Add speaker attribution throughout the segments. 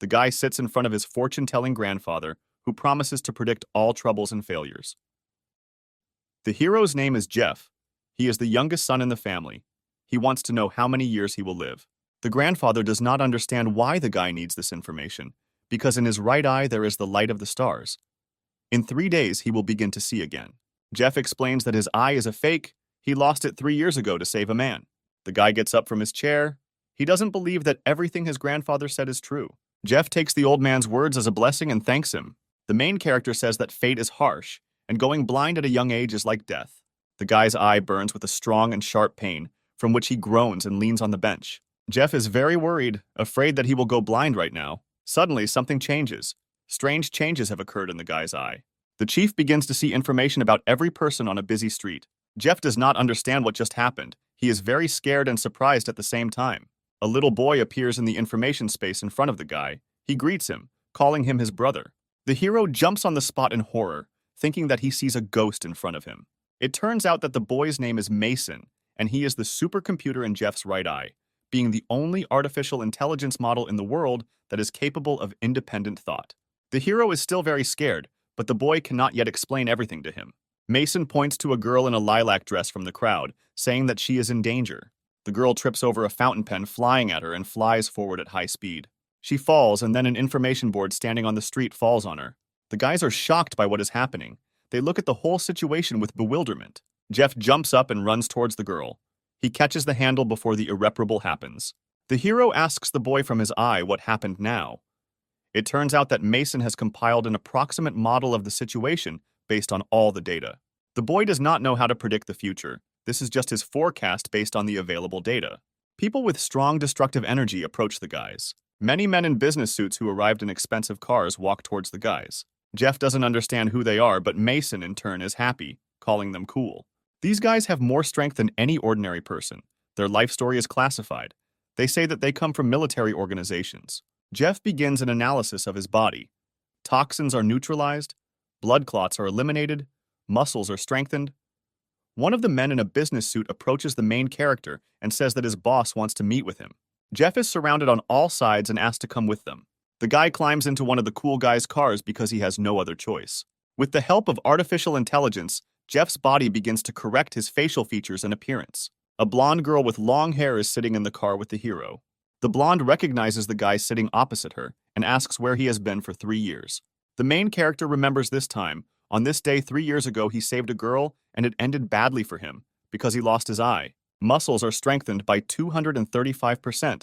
Speaker 1: The guy sits in front of his fortune-telling grandfather, who promises to predict all troubles and failures. The hero's name is Jeff. He is the youngest son in the family. He wants to know how many years he will live. The grandfather does not understand why the guy needs this information, because in his right eye there is the light of the stars. In 3 days, he will begin to see again. Jeff explains that his eye is a fake. He lost it 3 years ago to save a man. The guy gets up from his chair. He doesn't believe that everything his grandfather said is true. Jeff takes the old man's words as a blessing and thanks him. The main character says that fate is harsh, and going blind at a young age is like death. The guy's eye burns with a strong and sharp pain, from which he groans and leans on the bench. Jeff is very worried, afraid that he will go blind right now. Suddenly, something changes. Strange changes have occurred in the guy's eye. The chief begins to see information about every person on a busy street. Jeff does not understand what just happened. He is very scared and surprised at the same time. A little boy appears in the information space in front of the guy. He greets him, calling him his brother. The hero jumps on the spot in horror, thinking that he sees a ghost in front of him. It turns out that the boy's name is Mason, and he is the supercomputer in Jeff's right eye, being the only artificial intelligence model in the world that is capable of independent thought. The hero is still very scared, but the boy cannot yet explain everything to him. Mason points to a girl in a lilac dress from the crowd, saying that she is in danger. The girl trips over a fountain pen flying at her and flies forward at high speed. She falls, and then an information board standing on the street falls on her. The guys are shocked by what is happening. They look at the whole situation with bewilderment. Jeff jumps up and runs towards the girl. He catches the handle before the irreparable happens. The hero asks the boy from his eye what happened now. It turns out that Mason has compiled an approximate model of the situation based on all the data. The boy does not know how to predict the future. This is just his forecast based on the available data. People with strong destructive energy approach the guys. Many men in business suits who arrived in expensive cars walk towards the guys. Jeff doesn't understand who they are, but Mason, in turn, is happy, calling them cool. These guys have more strength than any ordinary person. Their life story is classified. They say that they come from military organizations. Jeff begins an analysis of his body. Toxins are neutralized, blood clots are eliminated, muscles are strengthened. One of the men in a business suit approaches the main character and says that his boss wants to meet with him. Jeff is surrounded on all sides and asked to come with them. The guy climbs into one of the cool guy's cars because he has no other choice. With the help of artificial intelligence, Jeff's body begins to correct his facial features and appearance. A blonde girl with long hair is sitting in the car with the hero. The blonde recognizes the guy sitting opposite her and asks where he has been for 3 years. The main character remembers this time. On this day 3 years ago, he saved a girl, and it ended badly for him because he lost his eye. Muscles are strengthened by 235%.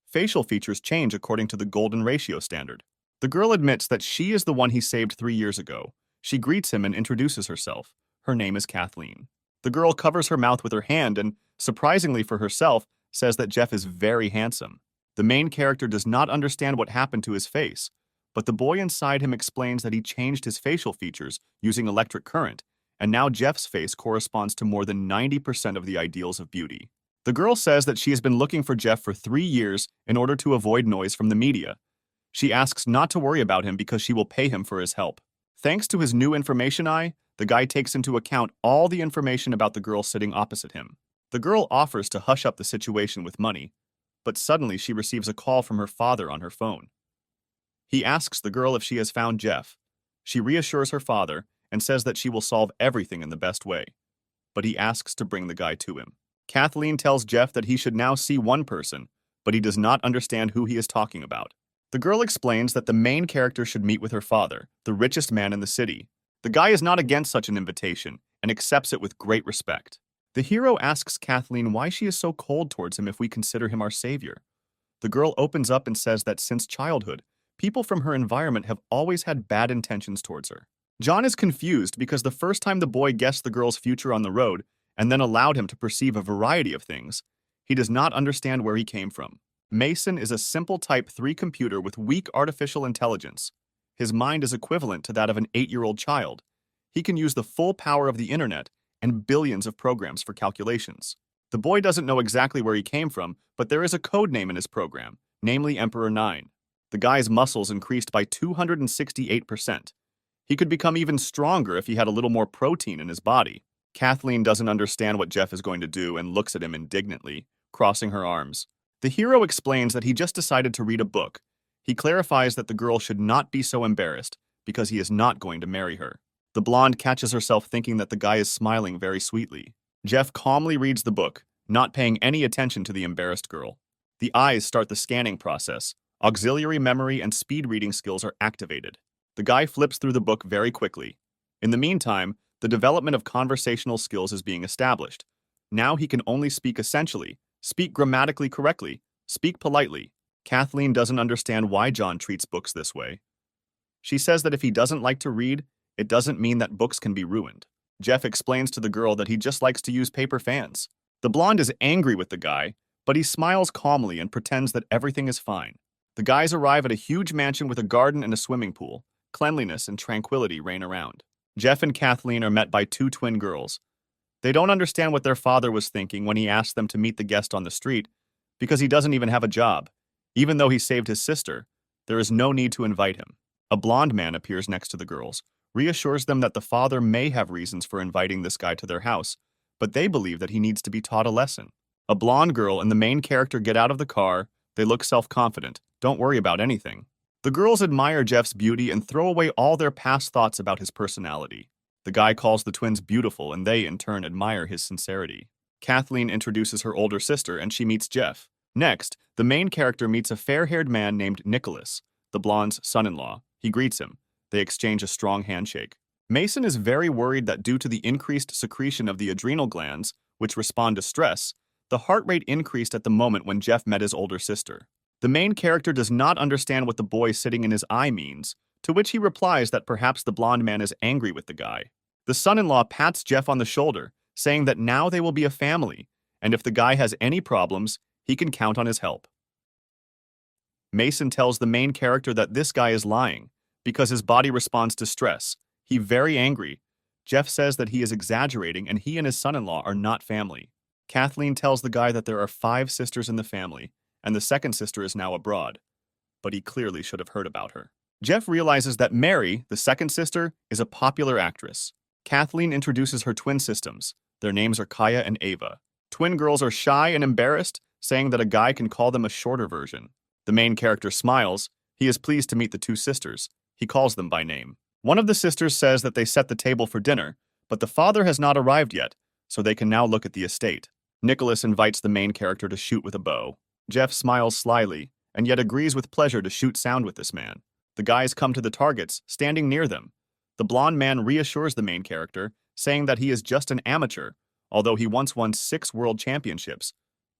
Speaker 1: Facial features change according to the golden ratio standard. The girl admits that she is the one he saved 3 years ago. She greets him and introduces herself. Her name is Kathleen. The girl covers her mouth with her hand and, surprisingly for herself, says that Jeff is very handsome. The main character does not understand what happened to his face, but the boy inside him explains that he changed his facial features using electric current, and now Jeff's face corresponds to more than 90% of the ideals of beauty. The girl says that she has been looking for Jeff for 3 years in order to avoid noise from the media. She asks not to worry about him because she will pay him for his help. Thanks to his new information eye, the guy takes into account all the information about the girl sitting opposite him. The girl offers to hush up the situation with money, but suddenly she receives a call from her father on her phone. He asks the girl if she has found Jeff. She reassures her father and says that she will solve everything in the best way, but he asks to bring the guy to him. Kathleen tells Jeff that he should now see one person, but he does not understand who he is talking about. The girl explains that the main character should meet with her father, the richest man in the city. The guy is not against such an invitation and accepts it with great respect. The hero asks Kathleen why she is so cold towards him if we consider him our savior. The girl opens up and says that since childhood, people from her environment have always had bad intentions towards her. John is confused because the first time the boy guessed the girl's future on the road and then allowed him to perceive a variety of things, he does not understand where he came from. Mason is a simple Type 3 computer with weak artificial intelligence. His mind is equivalent to that of an 8-year-old child. He can use the full power of the internet and billions of programs for calculations. The boy doesn't know exactly where he came from, but there is a code name in his program, namely Emperor 9. The guy's muscles increased by 268%. He could become even stronger if he had a little more protein in his body. Kathleen doesn't understand what Jeff is going to do and looks at him indignantly, crossing her arms. The hero explains that he just decided to read a book. He clarifies that the girl should not be so embarrassed because he is not going to marry her. The blonde catches herself thinking that the guy is smiling very sweetly. Jeff calmly reads the book, not paying any attention to the embarrassed girl. The eyes start the scanning process. Auxiliary memory and speed reading skills are activated. The guy flips through the book very quickly. In the meantime, the development of conversational skills is being established. Now he can only speak essentially, speak grammatically correctly, speak politely. Kathleen doesn't understand why John treats books this way. She says that if he doesn't like to read, it doesn't mean that books can be ruined. Jeff explains to the girl that he just likes to use paper fans. The blonde is angry with the guy, but he smiles calmly and pretends that everything is fine. The guys arrive at a huge mansion with a garden and a swimming pool. Cleanliness and tranquility reign around. Jeff and Kathleen are met by two twin girls. They don't understand what their father was thinking when he asked them to meet the guest on the street, because he doesn't even have a job. Even though he saved his sister, there is no need to invite him. A blonde man appears next to the girls, reassures them that the father may have reasons for inviting this guy to their house, but they believe that he needs to be taught a lesson. A blonde girl and the main character get out of the car. They look self-confident, don't worry about anything. The girls admire Jeff's beauty and throw away all their past thoughts about his personality. The guy calls the twins beautiful and they, in turn, admire his sincerity. Kathleen introduces her older sister and she meets Jeff. Next, the main character meets a fair-haired man named Nicholas, the blonde's son-in-law. He greets him. They exchange a strong handshake. Mason is very worried that due to the increased secretion of the adrenal glands, which respond to stress, the heart rate increased at the moment when Jeff met his older sister. The main character does not understand what the boy sitting in his eye means, to which he replies that perhaps the blonde man is angry with the guy. The son-in-law pats Jeff on the shoulder, saying that now they will be a family, and if the guy has any problems, he can count on his help. Mason tells the main character that this guy is lying, because his body responds to stress. He's very angry. Jeff says that he is exaggerating and he and his son-in-law are not family. Kathleen tells the guy that there are 5 sisters in the family, and the second sister is now abroad. But he clearly should have heard about her. Jeff realizes that Mary, the second sister, is a popular actress. Kathleen introduces her twin systems. Their names are Kaya and Ava. Twin girls are shy and embarrassed, saying that a guy can call them a shorter version. The main character smiles. He is pleased to meet the 2 sisters. He calls them by name. One of the sisters says that they set the table for dinner, but the father has not arrived yet, so they can now look at the estate. Nicholas invites the main character to shoot with a bow. Jeff smiles slyly, and yet agrees with pleasure to shoot sound with this man. The guys come to the targets, standing near them. The blonde man reassures the main character, saying that he is just an amateur, although he once won 6 world championships,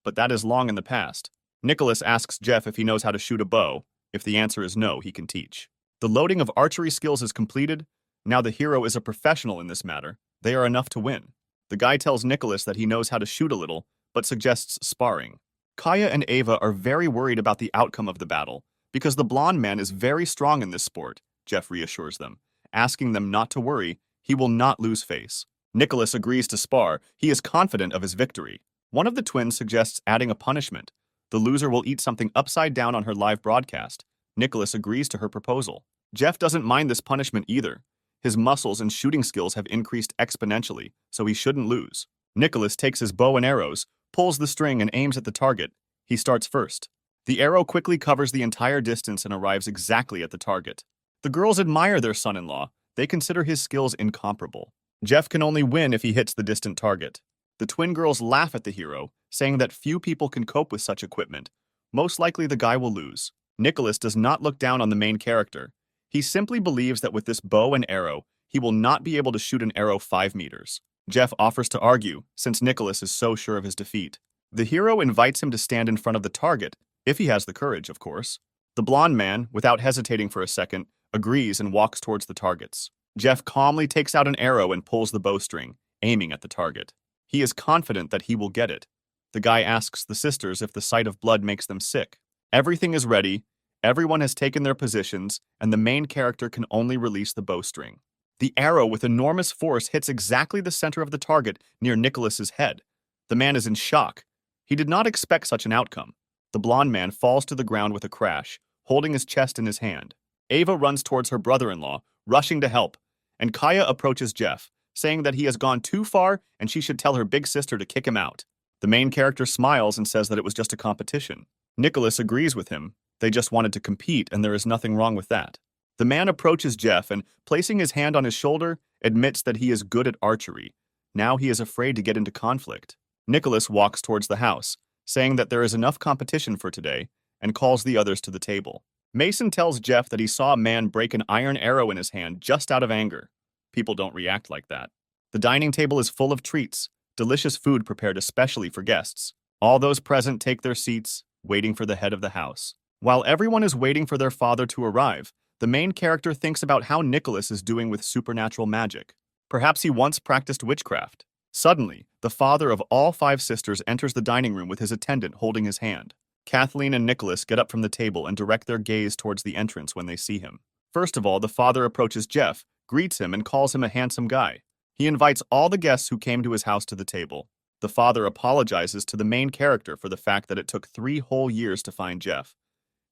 Speaker 1: but that is long in the past. Nicholas asks Jeff if he knows how to shoot a bow. If the answer is no, he can teach. The loading of archery skills is completed. Now the hero is a professional in this matter. They are enough to win. The guy tells Nicholas that he knows how to shoot a little, but suggests sparring. Kaya and Ava are very worried about the outcome of the battle, because the blonde man is very strong in this sport, Jeff reassures them, asking them not to worry, he will not lose face. Nicholas agrees to spar. He is confident of his victory. One of the twins suggests adding a punishment. The loser will eat something upside down on her live broadcast. Nicholas agrees to her proposal. Jeff doesn't mind this punishment either. His muscles and shooting skills have increased exponentially, so he shouldn't lose. Nicholas takes his bow and arrows, pulls the string and aims at the target. He starts first. The arrow quickly covers the entire distance and arrives exactly at the target. The girls admire their son-in-law. They consider his skills incomparable. Jeff can only win if he hits the distant target. The twin girls laugh at the hero, saying that few people can cope with such equipment. Most likely the guy will lose. Nicholas does not look down on the main character. He simply believes that with this bow and arrow, he will not be able to shoot an arrow 5 meters. Jeff offers to argue, since Nicholas is so sure of his defeat. The hero invites him to stand in front of the target, if he has the courage, of course. The blonde man, without hesitating for a second, agrees and walks towards the targets. Jeff calmly takes out an arrow and pulls the bowstring, aiming at the target. He is confident that he will get it. The guy asks the sisters if the sight of blood makes them sick. Everything is ready. Everyone has taken their positions, and the main character can only release the bowstring. The arrow with enormous force hits exactly the center of the target near Nicholas's head. The man is in shock. He did not expect such an outcome. The blonde man falls to the ground with a crash, holding his chest in his hand. Ava runs towards her brother-in-law, rushing to help, and Kaya approaches Jeff, saying that he has gone too far and she should tell her big sister to kick him out. The main character smiles and says that it was just a competition. Nicholas agrees with him. They just wanted to compete, and there is nothing wrong with that. The man approaches Jeff and, placing his hand on his shoulder, admits that he is good at archery. Now he is afraid to get into conflict. Nicholas walks towards the house, saying that there is enough competition for today, and calls the others to the table. Mason tells Jeff that he saw a man break an iron arrow in his hand just out of anger. People don't react like that. The dining table is full of treats, delicious food prepared especially for guests. All those present take their seats, waiting for the head of the house. While everyone is waiting for their father to arrive, the main character thinks about how Nicholas is doing with supernatural magic. Perhaps he once practiced witchcraft. Suddenly, the father of all 5 sisters enters the dining room with his attendant holding his hand. Kathleen and Nicholas get up from the table and direct their gaze towards the entrance when they see him. First of all, the father approaches Jeff, greets him, and calls him a handsome guy. He invites all the guests who came to his house to the table. The father apologizes to the main character for the fact that it took 3 whole years to find Jeff.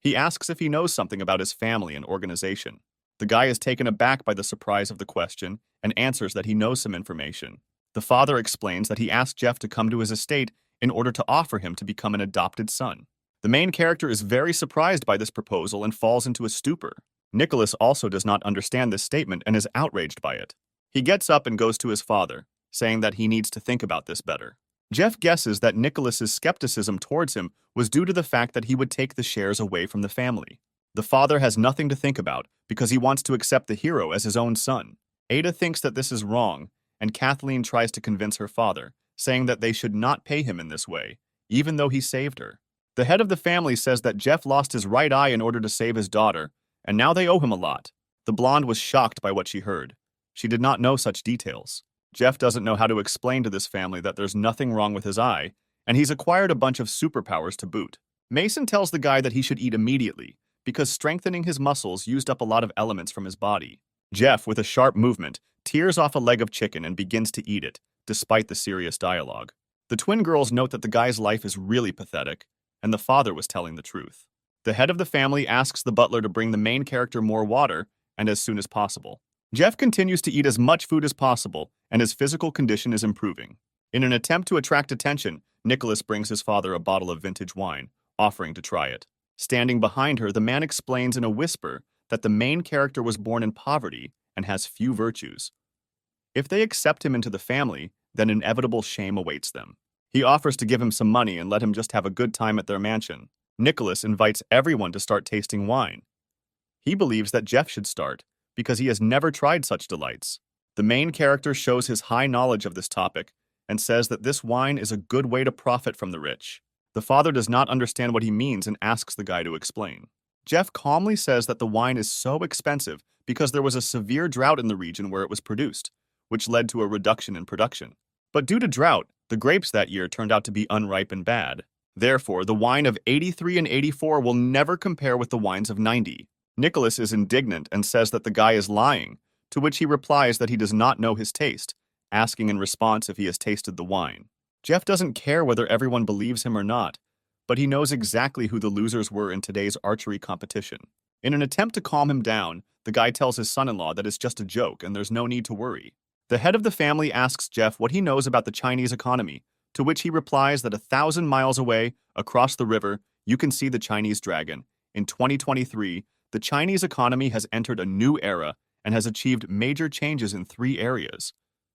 Speaker 1: He asks if he knows something about his family and organization. The guy is taken aback by the surprise of the question and answers that he knows some information. The father explains that he asked Jeff to come to his estate in order to offer him to become an adopted son. The main character is very surprised by this proposal and falls into a stupor. Nicholas also does not understand this statement and is outraged by it. He gets up and goes to his father, saying that he needs to think about this better. Jeff guesses that Nicholas's skepticism towards him was due to the fact that he would take the shares away from the family. The father has nothing to think about because he wants to accept the hero as his own son. Ada thinks that this is wrong, and Kathleen tries to convince her father, saying that they should not pay him in this way, even though he saved her. The head of the family says that Jeff lost his right eye in order to save his daughter, and now they owe him a lot. The blonde was shocked by what she heard. She did not know such details. Jeff doesn't know how to explain to this family that there's nothing wrong with his eye, and he's acquired a bunch of superpowers to boot. Mason tells the guy that he should eat immediately, because strengthening his muscles used up a lot of elements from his body. Jeff, with a sharp movement, tears off a leg of chicken and begins to eat it, despite the serious dialogue. The twin girls note that the guy's life is really pathetic, and the father was telling the truth. The head of the family asks the butler to bring the main character more water, and as soon as possible. Jeff continues to eat as much food as possible, and his physical condition is improving. In an attempt to attract attention, Nicholas brings his father a bottle of vintage wine, offering to try it. Standing behind her, the man explains in a whisper that the main character was born in poverty and has few virtues. If they accept him into the family, then inevitable shame awaits them. He offers to give him some money and let him just have a good time at their mansion. Nicholas invites everyone to start tasting wine. He believes that Jeff should start, because he has never tried such delights. The main character shows his high knowledge of this topic and says that this wine is a good way to profit from the rich. The father does not understand what he means and asks the guy to explain. Jeff calmly says that the wine is so expensive because there was a severe drought in the region where it was produced, which led to a reduction in production. But due to drought, the grapes that year turned out to be unripe and bad. Therefore, the wine of 83 and 84 will never compare with the wines of 90. Nicholas is indignant and says that the guy is lying, to which he replies that he does not know his taste, asking in response if he has tasted the wine. Jeff doesn't care whether everyone believes him or not, but he knows exactly who the losers were in today's archery competition. In an attempt to calm him down, the guy tells his son-in-law that it's just a joke and there's no need to worry. The head of the family asks Jeff what he knows about the Chinese economy, to which he replies that 1,000 miles away, across the river, you can see the Chinese dragon. In 2023, the Chinese economy has entered a new era and has achieved major changes in 3 areas,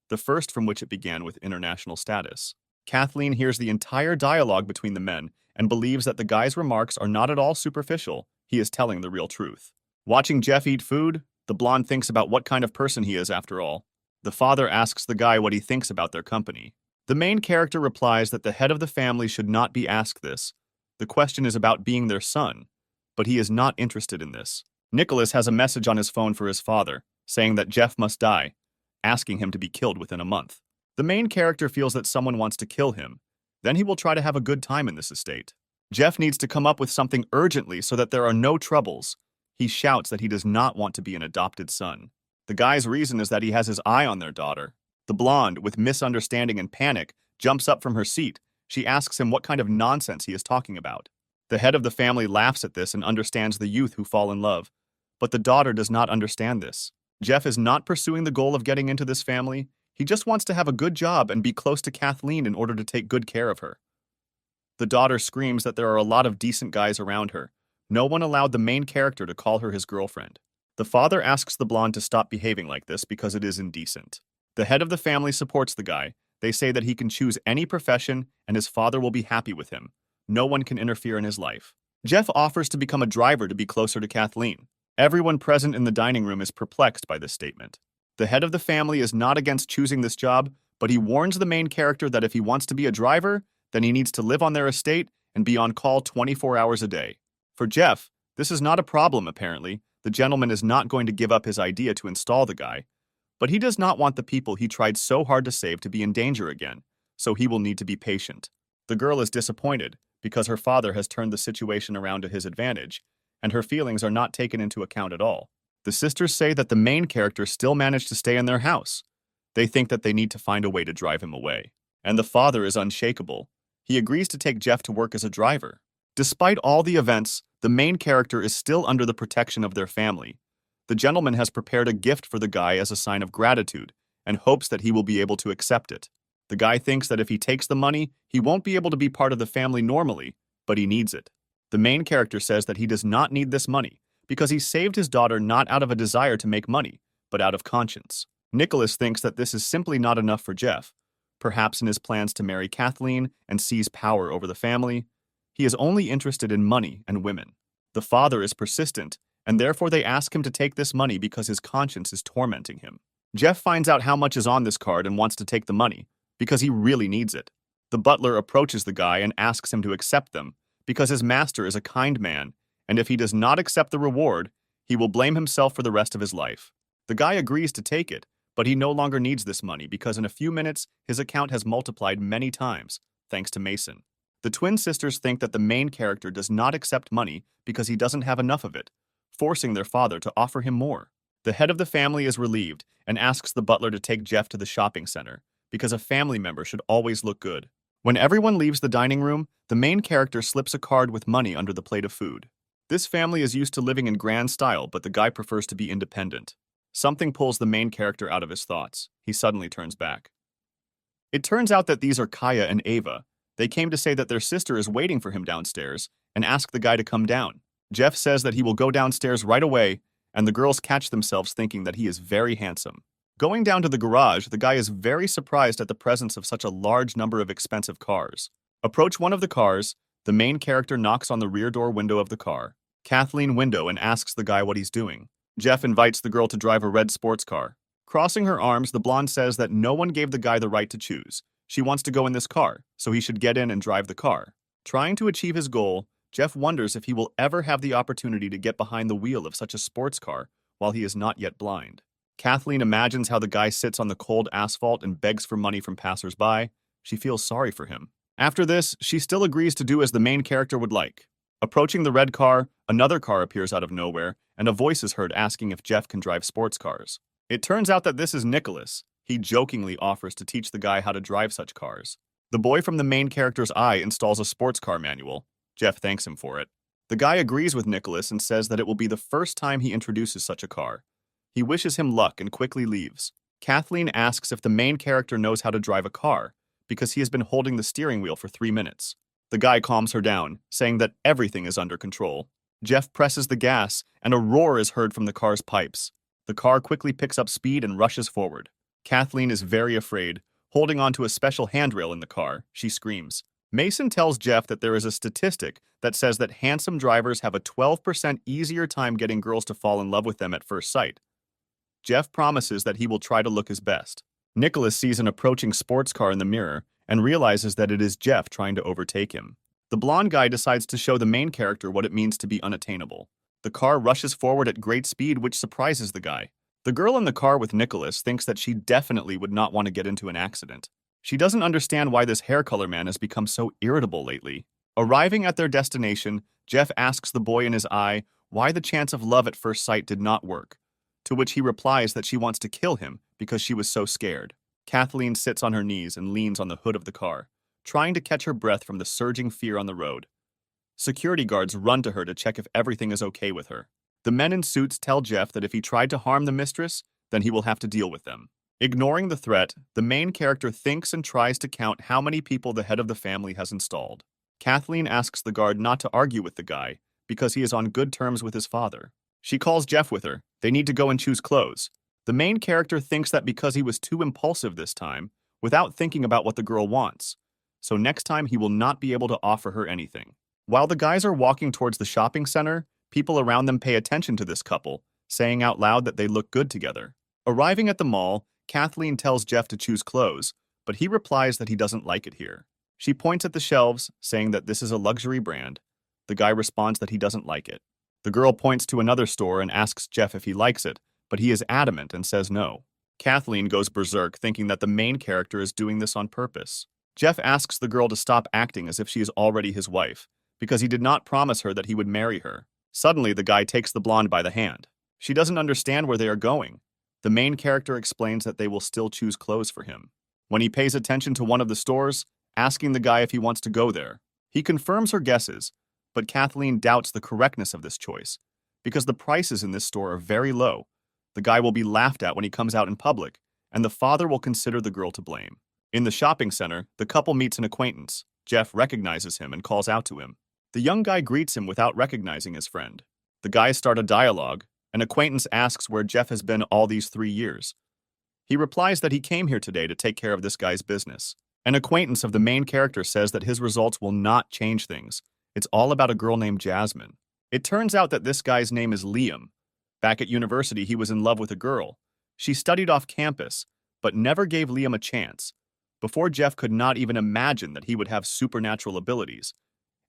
Speaker 1: the first from which it began with international status. Kathleen hears the entire dialogue between the men and believes that the guy's remarks are not at all superficial. He is telling the real truth. Watching Jeff eat food, the blonde thinks about what kind of person he is after all. The father asks the guy what he thinks about their company. The main character replies that the head of the family should not be asked this. The question is about being their son, but he is not interested in this. Nicholas has a message on his phone for his father, saying that Jeff must die, asking him to be killed within a month. The main character feels that someone wants to kill him. Then he will try to have a good time in this estate. Jeff needs to come up with something urgently so that there are no troubles. He shouts that he does not want to be an adopted son. The guy's reason is that he has his eye on their daughter. The blonde, with misunderstanding and panic, jumps up from her seat. She asks him what kind of nonsense he is talking about. The head of the family laughs at this and understands the youth who fall in love. But the daughter does not understand this. Jeff is not pursuing the goal of getting into this family. He just wants to have a good job and be close to Kathleen in order to take good care of her. The daughter screams that there are a lot of decent guys around her, No one allowed the main character to call her his girlfriend. The father asks the blonde to stop behaving like this because it is indecent. The head of the family supports the guy. They say that he can choose any profession and his father will be happy with him. No one can interfere in his life. Jeff offers to become a driver to be closer to Kathleen. Everyone present in the dining room is perplexed by this statement. The head of the family is not against choosing this job, but he warns the main character that if he wants to be a driver, then he needs to live on their estate and be on call 24 hours a day. For Jeff, this is not a problem apparently. The gentleman is not going to give up his idea to install the guy, but he does not want the people he tried so hard to save to be in danger again, so he will need to be patient. The girl is disappointed because her father has turned the situation around to his advantage, and her feelings are not taken into account at all. The sisters say that the main character still managed to stay in their house. They think that they need to find a way to drive him away. And the father is unshakable. He agrees to take Jeff to work as a driver. Despite all the events, the main character is still under the protection of their family. The gentleman has prepared a gift for the guy as a sign of gratitude and hopes that he will be able to accept it. The guy thinks that if he takes the money, he won't be able to be part of the family normally, but he needs it. The main character says that he does not need this money because he saved his daughter not out of a desire to make money, but out of conscience. Nicholas thinks that this is simply not enough for Jeff. Perhaps in his plans to marry Kathleen and seize power over the family, he is only interested in money and women. The father is persistent, and therefore they ask him to take this money because his conscience is tormenting him. Jeff finds out how much is on this card and wants to take the money because he really needs it. The butler approaches the guy and asks him to accept them because his master is a kind man, and if he does not accept the reward, he will blame himself for the rest of his life. The guy agrees to take it, but he no longer needs this money because in a few minutes, his account has multiplied many times, thanks to Mason. The twin sisters think that the main character does not accept money because he doesn't have enough of it, forcing their father to offer him more. The head of the family is relieved and asks the butler to take Jeff to the shopping center because a family member should always look good. When everyone leaves the dining room, the main character slips a card with money under the plate of food. This family is used to living in grand style, but the guy prefers to be independent. Something pulls the main character out of his thoughts. He suddenly turns back. It turns out that these are Kaya and Ava. They came to say that their sister is waiting for him downstairs and ask the guy to come down. Jeff says that he will go downstairs right away, and the girls catch themselves thinking that he is very handsome. Going down to the garage, the guy is very surprised at the presence of such a large number of expensive cars. Approach one of the cars. The main character knocks on the rear door window of the car. Kathleen window and asks the guy what he's doing. Jeff invites the girl to drive a red sports car. Crossing her arms, the blonde says that no one gave the guy the right to choose. She wants to go in this car, so he should get in and drive the car. Trying to achieve his goal, Jeff wonders if he will ever have the opportunity to get behind the wheel of such a sports car while he is not yet blind. Kathleen imagines how the guy sits on the cold asphalt and begs for money from passers-by. She feels sorry for him. After this, she still agrees to do as the main character would like. Approaching the red car, another car appears out of nowhere, and a voice is heard asking if Jeff can drive sports cars. It turns out that this is Nicholas. He jokingly offers to teach the guy how to drive such cars. The boy from the main character's eye installs a sports car manual. Jeff thanks him for it. The guy agrees with Nicholas and says that it will be the first time he introduces such a car. He wishes him luck and quickly leaves. Kathleen asks if the main character knows how to drive a car, because he has been holding the steering wheel for 3 minutes. The guy calms her down, saying that everything is under control. Jeff presses the gas, and a roar is heard from the car's pipes. The car quickly picks up speed and rushes forward. Kathleen is very afraid. Holding onto a special handrail in the car, she screams. Mason tells Jeff that there is a statistic that says that handsome drivers have a 12% easier time getting girls to fall in love with them at first sight. Jeff promises that he will try to look his best. Nicholas sees an approaching sports car in the mirror and realizes that it is Jeff trying to overtake him. The blonde guy decides to show the main character what it means to be unattainable. The car rushes forward at great speed, which surprises the guy. The girl in the car with Nicholas thinks that she definitely would not want to get into an accident. She doesn't understand why this hair color man has become so irritable lately. Arriving at their destination, Jeff asks the boy in his eye why the chance of love at first sight did not work, to which he replies that she wants to kill him because she was so scared. Kathleen sits on her knees and leans on the hood of the car, trying to catch her breath from the surging fear on the road. Security guards run to her to check if everything is okay with her. The men in suits tell Jeff that if he tried to harm the mistress, then he will have to deal with them. Ignoring the threat, the main character thinks and tries to count how many people the head of the family has installed. Kathleen asks the guard not to argue with the guy, because he is on good terms with his father. She calls Jeff with her. They need to go and choose clothes. The main character thinks that because he was too impulsive this time, without thinking about what the girl wants, so next time he will not be able to offer her anything. While the guys are walking towards the shopping center, people around them pay attention to this couple, saying out loud that they look good together. Arriving at the mall, Kathleen tells Jeff to choose clothes, but he replies that he doesn't like it here. She points at the shelves, saying that this is a luxury brand. The guy responds that he doesn't like it. The girl points to another store and asks Jeff if he likes it, but he is adamant and says no. Kathleen goes berserk, thinking that the main character is doing this on purpose. Jeff asks the girl to stop acting as if she is already his wife, because he did not promise her that he would marry her. Suddenly, the guy takes the blonde by the hand. She doesn't understand where they are going. The main character explains that they will still choose clothes for him. When he pays attention to one of the stores, asking the guy if he wants to go there, he confirms her guesses, but Kathleen doubts the correctness of this choice, because the prices in this store are very low. The guy will be laughed at when he comes out in public, and the father will consider the girl to blame. In the shopping center, the couple meets an acquaintance. Jeff recognizes him and calls out to him. The young guy greets him without recognizing his friend. The guys start a dialogue. An acquaintance asks where Jeff has been all these 3 years. He replies that he came here today to take care of this guy's business. An acquaintance of the main character says that his results will not change things. It's all about a girl named Jasmine. It turns out that this guy's name is Liam. Back at university, he was in love with a girl. She studied off campus, but never gave Liam a chance. Before Jeff could not even imagine that he would have supernatural abilities.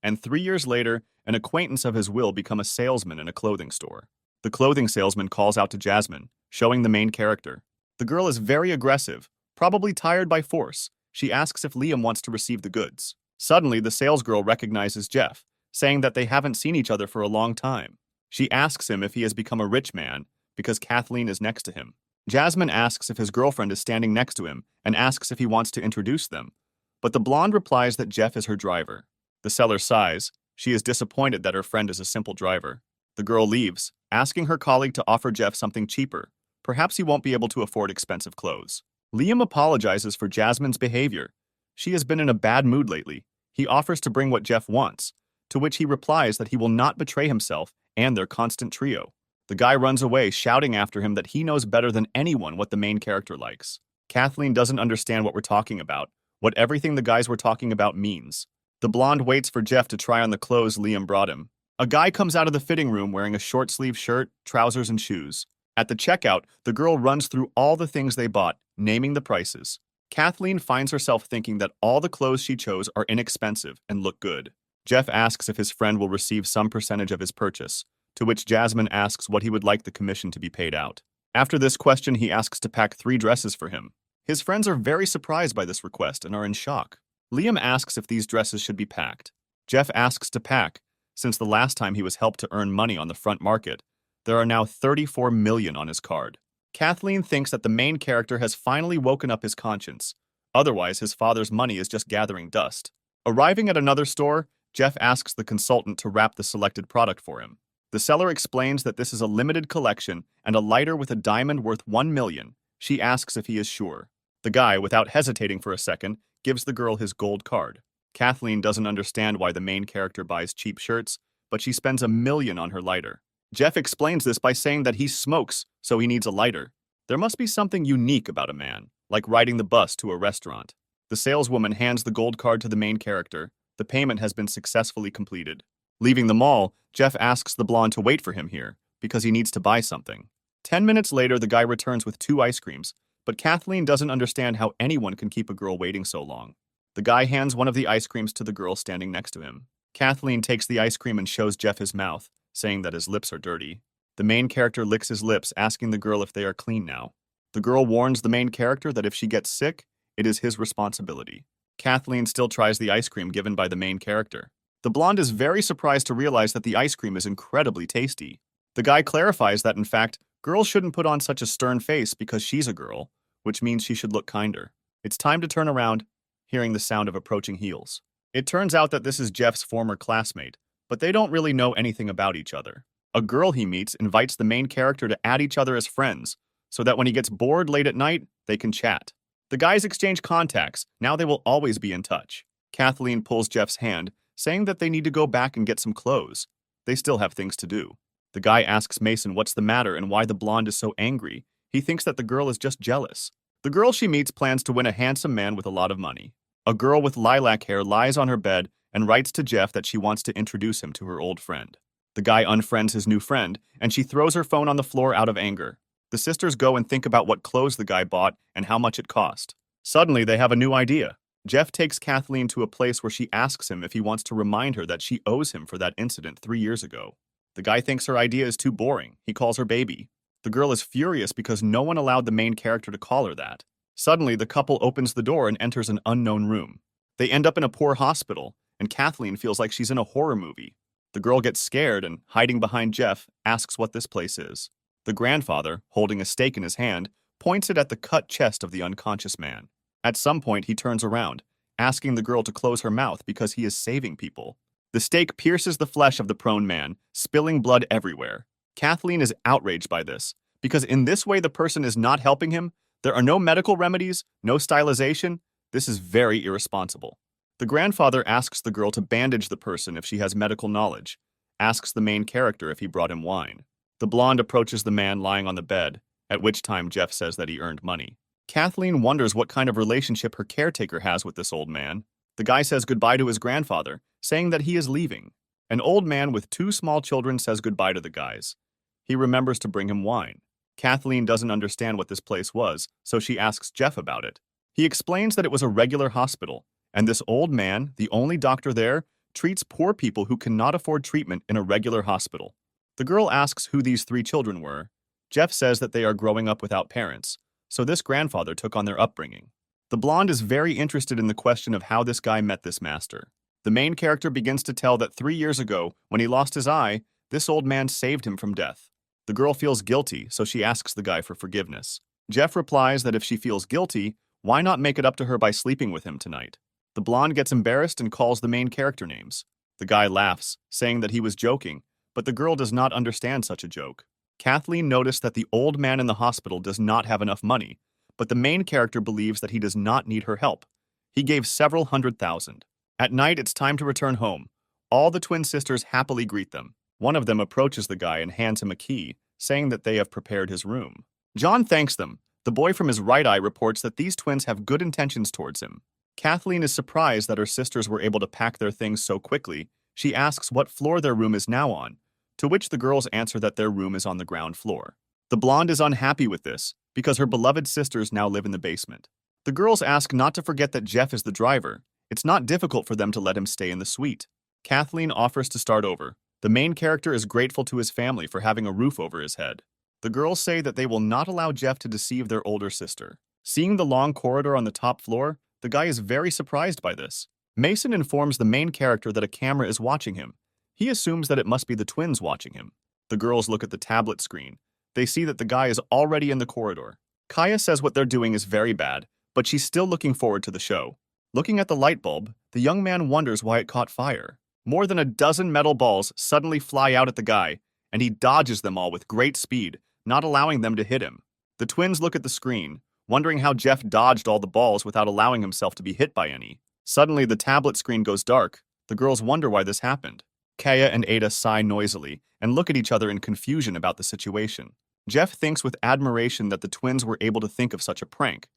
Speaker 1: And 3 years later, an acquaintance of his will become a salesman in a clothing store. The clothing salesman calls out to Jasmine, showing the main character. The girl is very aggressive, probably tired by force. She asks if Liam wants to receive the goods. Suddenly, the salesgirl recognizes Jeff, saying that they haven't seen each other for a long time. She asks him if he has become a rich man, because Kathleen is next to him. Jasmine asks if his girlfriend is standing next to him and asks if he wants to introduce them. But the blonde replies that Jeff is her driver. The seller sighs. She is disappointed that her friend is a simple driver. The girl leaves, asking her colleague to offer Jeff something cheaper. Perhaps he won't be able to afford expensive clothes. Liam apologizes for Jasmine's behavior. She has been in a bad mood lately. He offers to bring what Jeff wants, to which he replies that he will not betray himself and their constant trio. The guy runs away, shouting after him that he knows better than anyone what the main character likes. Kathleen doesn't understand what we're talking about, what everything the guys were talking about means. The blonde waits for Jeff to try on the clothes Liam brought him. A guy comes out of the fitting room wearing a short-sleeved shirt, trousers, and shoes. At the checkout, the girl runs through all the things they bought, naming the prices. Kathleen finds herself thinking that all the clothes she chose are inexpensive and look good. Jeff asks if his friend will receive some percentage of his purchase, to which Jasmine asks what he would like the commission to be paid out. After this question, he asks to pack 3 dresses for him. His friends are very surprised by this request and are in shock. Liam asks if these dresses should be packed. Jeff asks to pack, since the last time he was helped to earn money on the front market. There are now 34 million on his card. Kathleen thinks that the main character has finally woken up his conscience. Otherwise, his father's money is just gathering dust. Arriving at another store, Jeff asks the consultant to wrap the selected product for him. The seller explains that this is a limited collection and a lighter with a diamond worth 1 million. She asks if he is sure. The guy, without hesitating for a second, gives the girl his gold card. Kathleen doesn't understand why the main character buys cheap shirts, but she spends 1 million on her lighter. Jeff explains this by saying that he smokes, so he needs a lighter. There must be something unique about a man, like riding the bus to a restaurant. The saleswoman hands the gold card to the main character. The payment has been successfully completed. Leaving the mall, Jeff asks the blonde to wait for him here, because he needs to buy something. 10 minutes later, the guy returns with 2 ice creams, but Kathleen doesn't understand how anyone can keep a girl waiting so long. The guy hands one of the ice creams to the girl standing next to him. Kathleen takes the ice cream and shows Jeff his mouth, saying that his lips are dirty. The main character licks his lips, asking the girl if they are clean now. The girl warns the main character that if she gets sick, it is his responsibility. Kathleen still tries the ice cream given by the main character. The blonde is very surprised to realize that the ice cream is incredibly tasty. The guy clarifies that, in fact, girls shouldn't put on such a stern face because she's a girl, which means she should look kinder. It's time to turn around, hearing the sound of approaching heels. It turns out that this is Jeff's former classmate, but they don't really know anything about each other. A girl he meets invites the main character to add each other as friends, so that when he gets bored late at night, they can chat. The guys exchange contacts. Now they will always be in touch. Kathleen pulls Jeff's hand, saying that they need to go back and get some clothes. They still have things to do. The guy asks Mason what's the matter and why the blonde is so angry. He thinks that the girl is just jealous. The girl she meets plans to win a handsome man with a lot of money. A girl with lilac hair lies on her bed and writes to Jeff that she wants to introduce him to her old friend. The guy unfriends his new friend, and she throws her phone on the floor out of anger. The sisters go and think about what clothes the guy bought and how much it cost. Suddenly, they have a new idea. Jeff takes Kathleen to a place where she asks him if he wants to remind her that she owes him for that incident 3 years ago. The guy thinks her idea is too boring. He calls her baby. The girl is furious because no one allowed the main character to call her that. Suddenly, the couple opens the door and enters an unknown room. They end up in a poor hospital, and Kathleen feels like she's in a horror movie. The girl gets scared and, hiding behind Jeff, asks what this place is. The grandfather, holding a stake in his hand, points it at the cut chest of the unconscious man. At some point, he turns around, asking the girl to close her mouth because he is saving people. The stake pierces the flesh of the prone man, spilling blood everywhere. Kathleen is outraged by this, because in this way the person is not helping him. There are no medical remedies, no stylization. This is very irresponsible. The grandfather asks the girl to bandage the person if she has medical knowledge, asks the main character if he brought him wine. The blonde approaches the man lying on the bed, at which time Jeff says that he earned money. Kathleen wonders what kind of relationship her caretaker has with this old man. The guy says goodbye to his grandfather, saying that he is leaving. An old man with 2 small children says goodbye to the guys. He remembers to bring him wine. Kathleen doesn't understand what this place was, so she asks Jeff about it. He explains that it was a regular hospital, and this old man, the only doctor there, treats poor people who cannot afford treatment in a regular hospital. The girl asks who these 3 children were. Jeff says that they are growing up without parents, so this grandfather took on their upbringing. The blonde is very interested in the question of how this guy met this master. The main character begins to tell that 3 years ago, when he lost his eye, this old man saved him from death. The girl feels guilty, so she asks the guy for forgiveness. Jeff replies that if she feels guilty, why not make it up to her by sleeping with him tonight? The blonde gets embarrassed and calls the main character names. The guy laughs, saying that he was joking, but the girl does not understand such a joke. Kathleen noticed that the old man in the hospital does not have enough money, but the main character believes that he does not need her help. He gave several $100,000. At night, it's time to return home. All the twin sisters happily greet them. One of them approaches the guy and hands him a key, saying that they have prepared his room. John thanks them. The boy from his right eye reports that these twins have good intentions towards him. Kathleen is surprised that her sisters were able to pack their things so quickly. She asks what floor their room is now on, to which the girls answer that their room is on the ground floor. The blonde is unhappy with this, because her beloved sisters now live in the basement. The girls ask not to forget that Jeff is the driver. It's not difficult for them to let him stay in the suite. Kathleen offers to start over. The main character is grateful to his family for having a roof over his head. The girls say that they will not allow Jeff to deceive their older sister. Seeing the long corridor on the top floor, the guy is very surprised by this. Mason informs the main character that a camera is watching him. He assumes that it must be the twins watching him. The girls look at the tablet screen. They see that the guy is already in the corridor. Kaya says what they're doing is very bad, but she's still looking forward to the show. Looking at the light bulb, the young man wonders why it caught fire. More than a dozen metal balls suddenly fly out at the guy, and he dodges them all with great speed, not allowing them to hit him. The twins look at the screen, wondering how Jeff dodged all the balls without allowing himself to be hit by any. Suddenly, the tablet screen goes dark. The girls wonder why this happened. Kaya and Ada sigh noisily and look at each other in confusion about the situation. Jeff thinks with admiration that the twins were able to think of such a prank.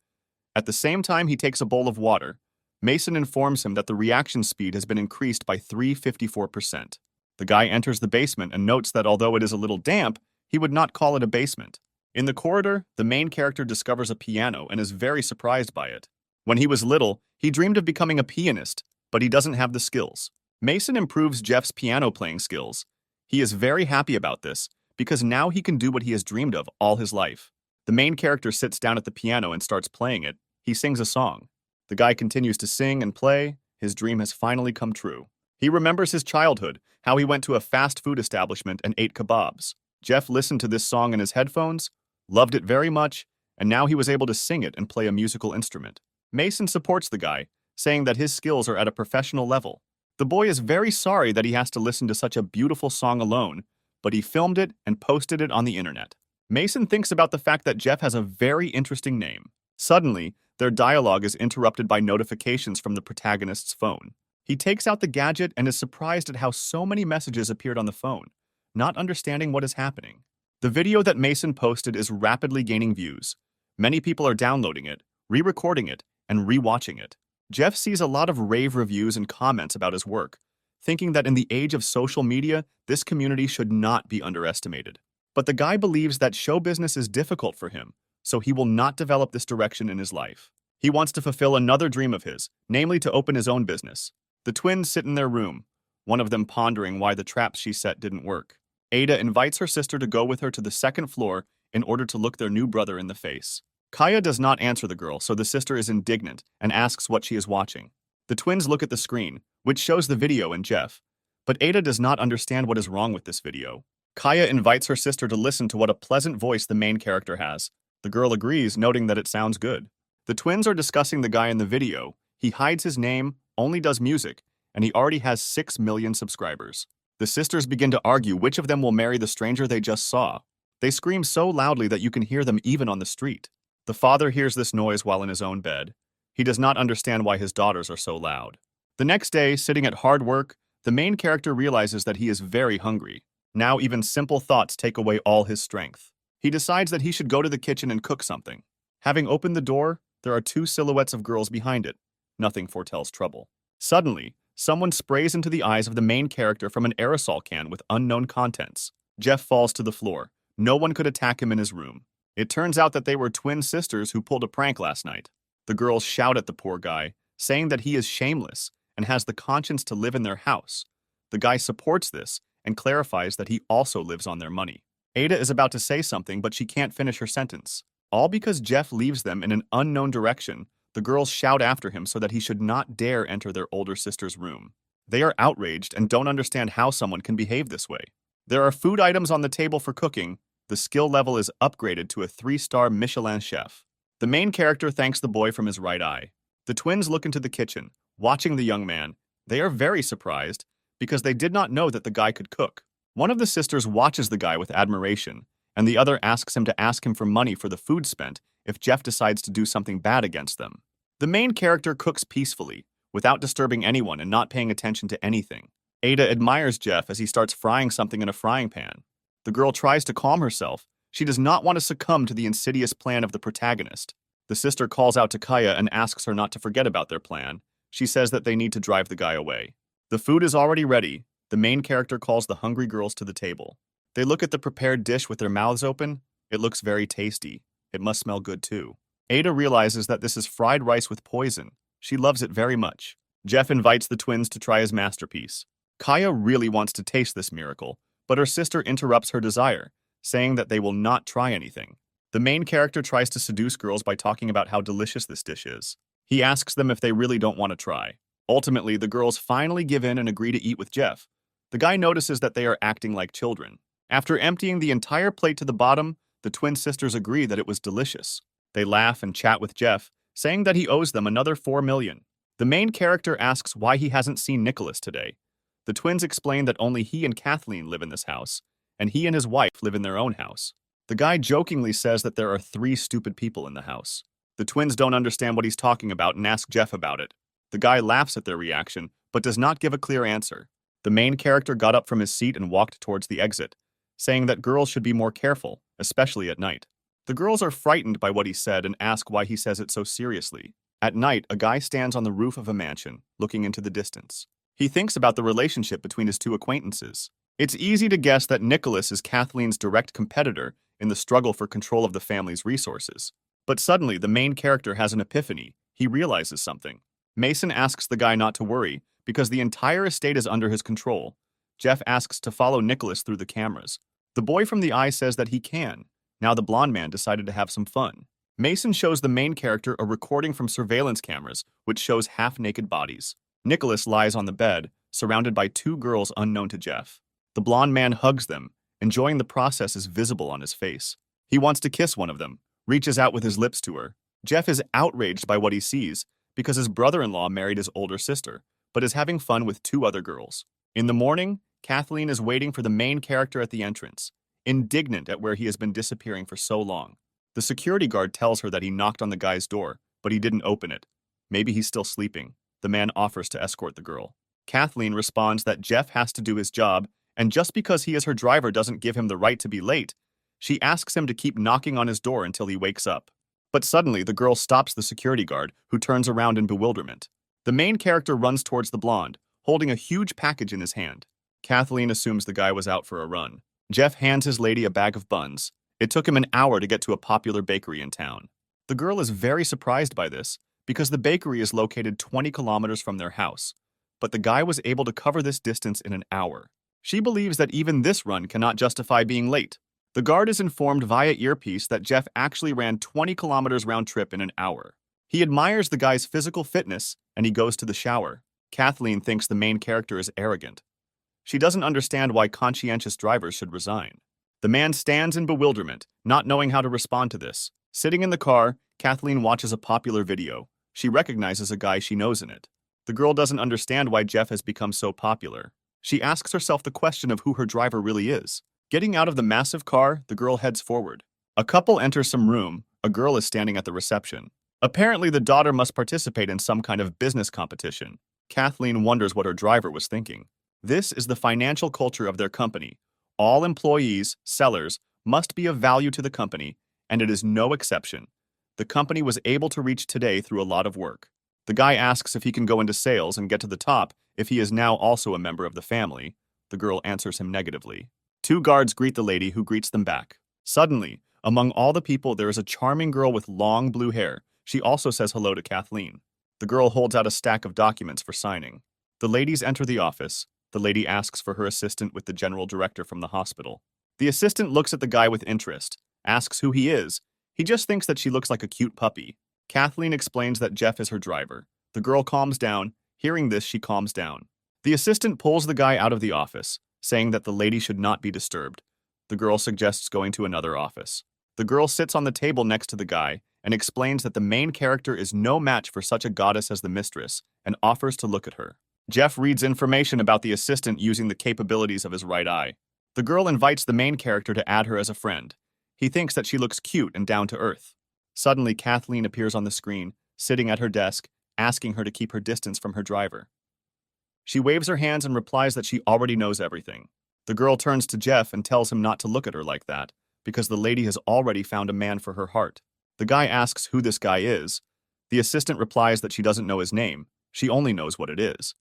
Speaker 1: At the same time he takes a bowl of water, Mason informs him that the reaction speed has been increased by 354%. The guy enters the basement and notes that although it is a little damp, he would not call it a basement. In the corridor, the main character discovers a piano and is very surprised by it. When he was little, he dreamed of becoming a pianist, but he doesn't have the skills. Mason improves Jeff's piano playing skills. He is very happy about this, because now he can do what he has dreamed of all his life. The main character sits down at the piano and starts playing it. He sings a song. The guy continues to sing and play. His dream has finally come true. He remembers his childhood, how he went to a fast food establishment and ate kebabs. Jeff listened to this song in his headphones, loved it very much, and now he was able to sing it and play a musical instrument. Mason supports the guy, saying that his skills are at a professional level. The boy is very sorry that he has to listen to such a beautiful song alone, but he filmed it and posted it on the internet. Mason thinks about the fact that Jeff has a very interesting name. Suddenly, their dialogue is interrupted by notifications from the protagonist's phone. He takes out the gadget and is surprised at how so many messages appeared on the phone, not understanding what is happening. The video that Mason posted is rapidly gaining views. Many people are downloading it, re-recording it, and re-watching it. Jeff sees a lot of rave reviews and comments about his work, thinking that in the age of social media, this community should not be underestimated. But the guy believes that show business is difficult for him, so he will not develop this direction in his life. He wants to fulfill another dream of his, namely to open his own business. The twins sit in their room, one of them pondering why the traps she set didn't work. Ada invites her sister to go with her to the second floor in order to look their new brother in the face. Kaya does not answer the girl, so the sister is indignant and asks what she is watching. The twins look at the screen, which shows the video and Jeff, but Ada does not understand what is wrong with this video. Kaya invites her sister to listen to what a pleasant voice the main character has. The girl agrees, noting that it sounds good. The twins are discussing the guy in the video. He hides his name, only does music, and he already has 6 million subscribers. The sisters begin to argue which of them will marry the stranger they just saw. They scream so loudly that you can hear them even on the street. The father hears this noise while in his own bed. He does not understand why his daughters are so loud. The next day, sitting at hard work, the main character realizes that he is very hungry. Now even simple thoughts take away all his strength. He decides that he should go to the kitchen and cook something. Having opened the door, there are 2 silhouettes of girls behind it. Nothing foretells trouble. Suddenly, someone sprays into the eyes of the main character from an aerosol can with unknown contents. Jeff falls to the floor. No one could attack him in his room. It turns out that they were twin sisters who pulled a prank last night. The girls shout at the poor guy, saying that he is shameless and has the conscience to live in their house. The guy supports this and clarifies that he also lives on their money. Ada is about to say something, but she can't finish her sentence. All because Jeff leaves them in an unknown direction. The girls shout after him so that he should not dare enter their older sister's room. They are outraged and don't understand how someone can behave this way. There are food items on the table for cooking. The skill level is upgraded to a 3-star Michelin chef. The main character thanks the boy from his right eye. The twins look into the kitchen, watching the young man. They are very surprised because they did not know that the guy could cook. One of the sisters watches the guy with admiration, and the other asks him to ask him for money for the food spent if Jeff decides to do something bad against them. The main character cooks peacefully, without disturbing anyone and not paying attention to anything. Ada admires Jeff as he starts frying something in a frying pan. The girl tries to calm herself. She does not want to succumb to the insidious plan of the protagonist. The sister calls out to Kaya and asks her not to forget about their plan. She says that they need to drive the guy away. The food is already ready. The main character calls the hungry girls to the table. They look at the prepared dish with their mouths open. It looks very tasty. It must smell good too. Ada realizes that this is fried rice with poison. She loves it very much. Jeff invites the twins to try his masterpiece. Kaya really wants to taste this miracle, but her sister interrupts her desire, saying that they will not try anything. The main character tries to seduce girls by talking about how delicious this dish is. He asks them if they really don't want to try. Ultimately, the girls finally give in and agree to eat with Jeff. The guy notices that they are acting like children. After emptying the entire plate to the bottom, the twin sisters agree that it was delicious. They laugh and chat with Jeff, saying that he owes them another 4 million. The main character asks why he hasn't seen Nicholas today. The twins explain that only he and Kathleen live in this house, and he and his wife live in their own house. The guy jokingly says that there are 3 stupid people in the house. The twins don't understand what he's talking about and ask Jeff about it. The guy laughs at their reaction, but does not give a clear answer. The main character got up from his seat and walked towards the exit, saying that girls should be more careful, especially at night. The girls are frightened by what he said and ask why he says it so seriously. At night, a guy stands on the roof of a mansion, looking into the distance. He thinks about the relationship between his 2 acquaintances. It's easy to guess that Nicholas is Kathleen's direct competitor in the struggle for control of the family's resources. But suddenly, the main character has an epiphany. He realizes something. Mason asks the guy not to worry, because the entire estate is under his control. Jeff asks to follow Nicholas through the cameras. The boy from the eye says that he can. Now the blonde man decided to have some fun. Mason shows the main character a recording from surveillance cameras, which shows half-naked bodies. Nicholas lies on the bed, surrounded by 2 girls unknown to Jeff. The blonde man hugs them, enjoying the process is visible on his face. He wants to kiss one of them, reaches out with his lips to her. Jeff is outraged by what he sees, because his brother-in-law married his older sister, but is having fun with 2 other girls. In the morning, Kathleen is waiting for the main character at the entrance, indignant at where he has been disappearing for so long. The security guard tells her that he knocked on the guy's door, but he didn't open it. Maybe he's still sleeping. The man offers to escort the girl. Kathleen responds that Jeff has to do his job, and just because he is her driver doesn't give him the right to be late. She asks him to keep knocking on his door until he wakes up. But suddenly, the girl stops the security guard, who turns around in bewilderment. The main character runs towards the blonde, holding a huge package in his hand. Kathleen assumes the guy was out for a run. Jeff hands his lady a bag of buns. It took him an hour to get to a popular bakery in town. The girl is very surprised by this, because the bakery is located 20 kilometers from their house. But the guy was able to cover this distance in an hour. She believes that even this run cannot justify being late. The guard is informed via earpiece that Jeff actually ran 20 kilometers round trip in an hour. He admires the guy's physical fitness, and he goes to the shower. Kathleen thinks the main character is arrogant. She doesn't understand why conscientious drivers should resign. The man stands in bewilderment, not knowing how to respond to this. Sitting in the car, Kathleen watches a popular video. She recognizes a guy she knows in it. The girl doesn't understand why Jeff has become so popular. She asks herself the question of who her driver really is. Getting out of the massive car, the girl heads forward. A couple enters some room. A girl is standing at the reception. Apparently, the daughter must participate in some kind of business competition. Kathleen wonders what her driver was thinking. This is the financial culture of their company. All employees, sellers, must be of value to the company, and it is no exception. The company was able to reach today through a lot of work. The guy asks if he can go into sales and get to the top if he is now also a member of the family. The girl answers him negatively. Two guards greet the lady, who greets them back. Suddenly, among all the people, there is a charming girl with long blue hair. She also says hello to Kathleen. The girl holds out a stack of documents for signing. The ladies enter the office. The lady asks for her assistant with the general director from the hospital. The assistant looks at the guy with interest, asks who he is. He just thinks that she looks like a cute puppy. Kathleen explains that Jeff is her driver. The girl calms down. Hearing this, she calms down. The assistant pulls the guy out of the office, saying that the lady should not be disturbed. The girl suggests going to another office. The girl sits on the table next to the guy and explains that the main character is no match for such a goddess as the mistress and offers to look at her. Jeff reads information about the assistant using the capabilities of his right eye. The girl invites the main character to add her as a friend. He thinks that she looks cute and down to earth. Suddenly, Kathleen appears on the screen, sitting at her desk, asking her to keep her distance from her driver. She waves her hands and replies that she already knows everything. The girl turns to Jeff and tells him not to look at her like that, because the lady has already found a man for her heart. The guy asks who this guy is. The assistant replies that she doesn't know his name. She only knows what it is.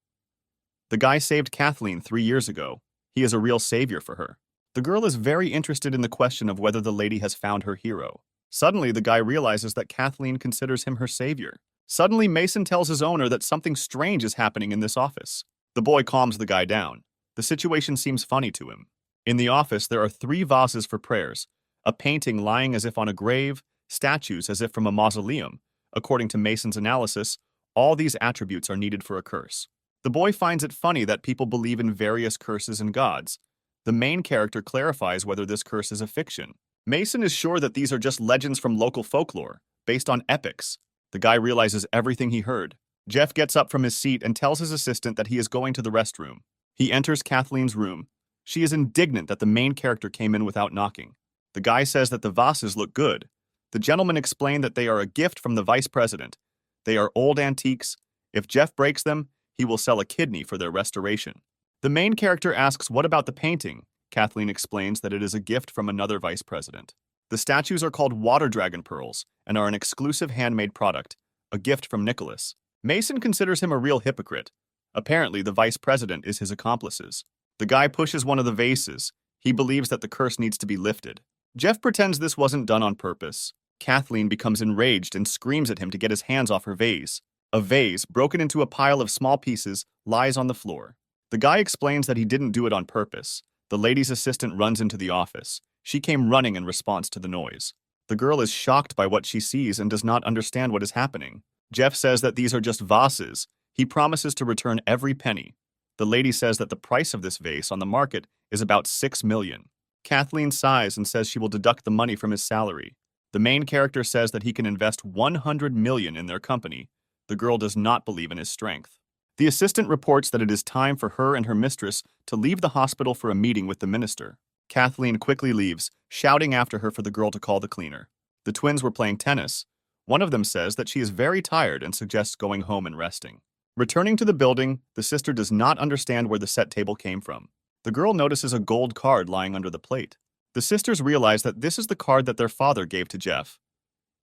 Speaker 1: The guy saved Kathleen 3 years ago. He is a real savior for her. The girl is very interested in the question of whether the lady has found her hero. Suddenly, the guy realizes that Kathleen considers him her savior. Suddenly, Mason tells his owner that something strange is happening in this office. The boy calms the guy down. The situation seems funny to him. In the office, there are 3 vases for prayers, a painting lying as if on a grave, statues as if from a mausoleum. According to Mason's analysis, all these attributes are needed for a curse. The boy finds it funny that people believe in various curses and gods. The main character clarifies whether this curse is a fiction. Mason is sure that these are just legends from local folklore, based on epics. The guy realizes everything he heard. Jeff gets up from his seat and tells his assistant that he is going to the restroom. He enters Kathleen's room. She is indignant that the main character came in without knocking. The guy says that the vases look good. The gentleman explained that they are a gift from the vice president. They are old antiques. If Jeff breaks them, he will sell a kidney for their restoration. The main character asks what about the painting. Kathleen explains that it is a gift from another vice president. The statues are called water dragon pearls and are an exclusive handmade product, a gift from Nicholas. Mason considers him a real hypocrite. Apparently, the vice president is his accomplices. The guy pushes one of the vases. He believes that the curse needs to be lifted. Jeff pretends this wasn't done on purpose. Kathleen becomes enraged and screams at him to get his hands off her vase. A vase, broken into a pile of small pieces, lies on the floor. The guy explains that he didn't do it on purpose. The lady's assistant runs into the office. She came running in response to the noise. The girl is shocked by what she sees and does not understand what is happening. Jeff says that these are just vases. He promises to return every penny. The lady says that the price of this vase on the market is about $6 million. Kathleen sighs and says she will deduct the money from his salary. The main character says that he can invest $100 million in their company. The girl does not believe in his strength. The assistant reports that it is time for her and her mistress to leave the hospital for a meeting with the minister. Kathleen quickly leaves, shouting after her for the girl to call the cleaner. The twins were playing tennis. One of them says that she is very tired and suggests going home and resting. Returning to the building, the sister does not understand where the set table came from. The girl notices a gold card lying under the plate. The sisters realize that this is the card that their father gave to Jeff.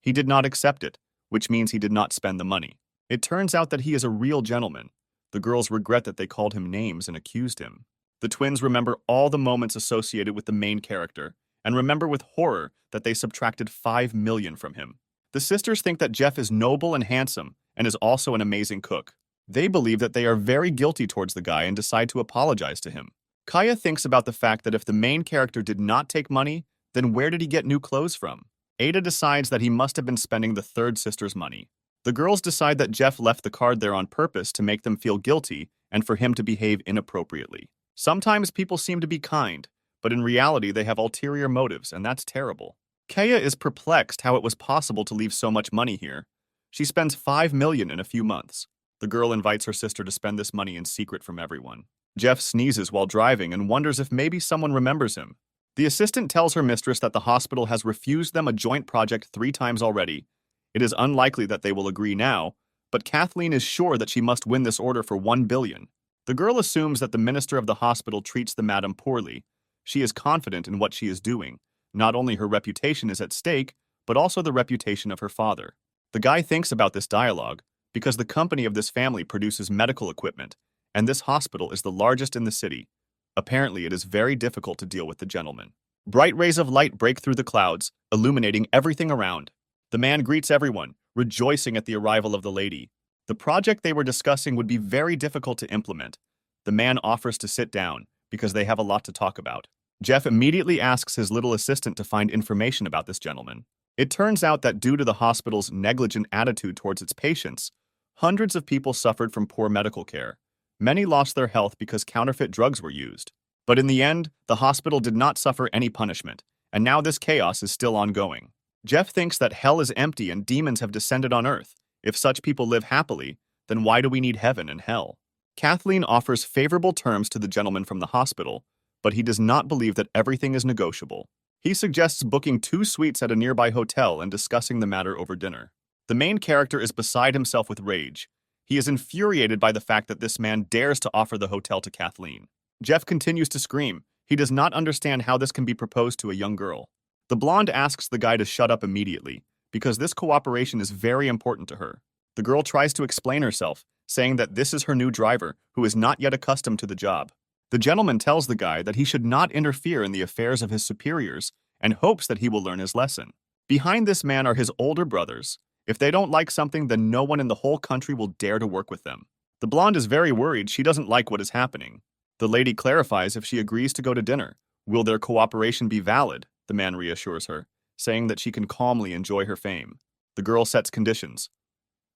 Speaker 1: He did not accept it, which means he did not spend the money. It turns out that he is a real gentleman. The girls regret that they called him names and accused him. The twins remember all the moments associated with the main character, and remember with horror that they subtracted 5 million from him. The sisters think that Jeff is noble and handsome, and is also an amazing cook. They believe that they are very guilty towards the guy and decide to apologize to him. Kaya thinks about the fact that if the main character did not take money, then where did he get new clothes from? Ada decides that he must have been spending the third sister's money. The girls decide that Jeff left the card there on purpose to make them feel guilty and for him to behave inappropriately. Sometimes people seem to be kind, but in reality they have ulterior motives, and that's terrible. Kaya is perplexed how it was possible to leave so much money here. She spends 5 million in a few months. The girl invites her sister to spend this money in secret from everyone. Jeff sneezes while driving and wonders if maybe someone remembers him. The assistant tells her mistress that the hospital has refused them a joint project 3 times already. It is unlikely that they will agree now, but Kathleen is sure that she must win this order for 1 billion. The girl assumes that the minister of the hospital treats the madam poorly. She is confident in what she is doing. Not only her reputation is at stake, but also the reputation of her father. The guy thinks about this dialogue because the company of this family produces medical equipment, and this hospital is the largest in the city. Apparently, it is very difficult to deal with the gentleman. Bright rays of light break through the clouds, illuminating everything around. The man greets everyone, rejoicing at the arrival of the lady. The project they were discussing would be very difficult to implement. The man offers to sit down, because they have a lot to talk about. Jeff immediately asks his little assistant to find information about this gentleman. It turns out that due to the hospital's negligent attitude towards its patients, hundreds of people suffered from poor medical care. Many lost their health because counterfeit drugs were used. But in the end, the hospital did not suffer any punishment, and now this chaos is still ongoing. Jeff thinks that hell is empty and demons have descended on earth. If such people live happily, then why do we need heaven and hell? Kathleen offers favorable terms to the gentleman from the hospital, but he does not believe that everything is negotiable. He suggests booking 2 suites at a nearby hotel and discussing the matter over dinner. The main character is beside himself with rage. He is infuriated by the fact that this man dares to offer the hotel to Kathleen. Jeff continues to scream. He does not understand how this can be proposed to a young girl. The blonde asks the guy to shut up immediately, because this cooperation is very important to her. The girl tries to explain herself, saying that this is her new driver, who is not yet accustomed to the job. The gentleman tells the guy that he should not interfere in the affairs of his superiors and hopes that he will learn his lesson. Behind this man are his older brothers. If they don't like something, then no one in the whole country will dare to work with them. The blonde is very worried. She doesn't like what is happening. The lady clarifies if she agrees to go to dinner. Will their cooperation be valid? The man reassures her, saying that she can calmly enjoy her fame. The girl sets conditions.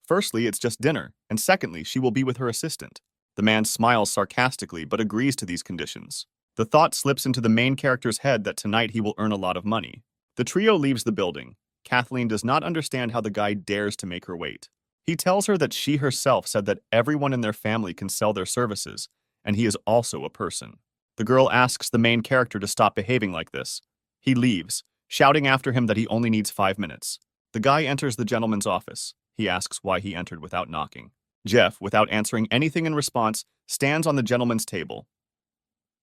Speaker 1: Firstly, it's just dinner, and secondly, she will be with her assistant. The man smiles sarcastically but agrees to these conditions. The thought slips into the main character's head that tonight he will earn a lot of money. The trio leaves the building. Kathleen does not understand how the guy dares to make her wait. He tells her that she herself said that everyone in their family can sell their services, and he is also a person. The girl asks the main character to stop behaving like this. He leaves, shouting after him that he only needs 5 minutes. The guy enters the gentleman's office. He asks why he entered without knocking. Jeff, without answering anything in response, stands on the gentleman's table.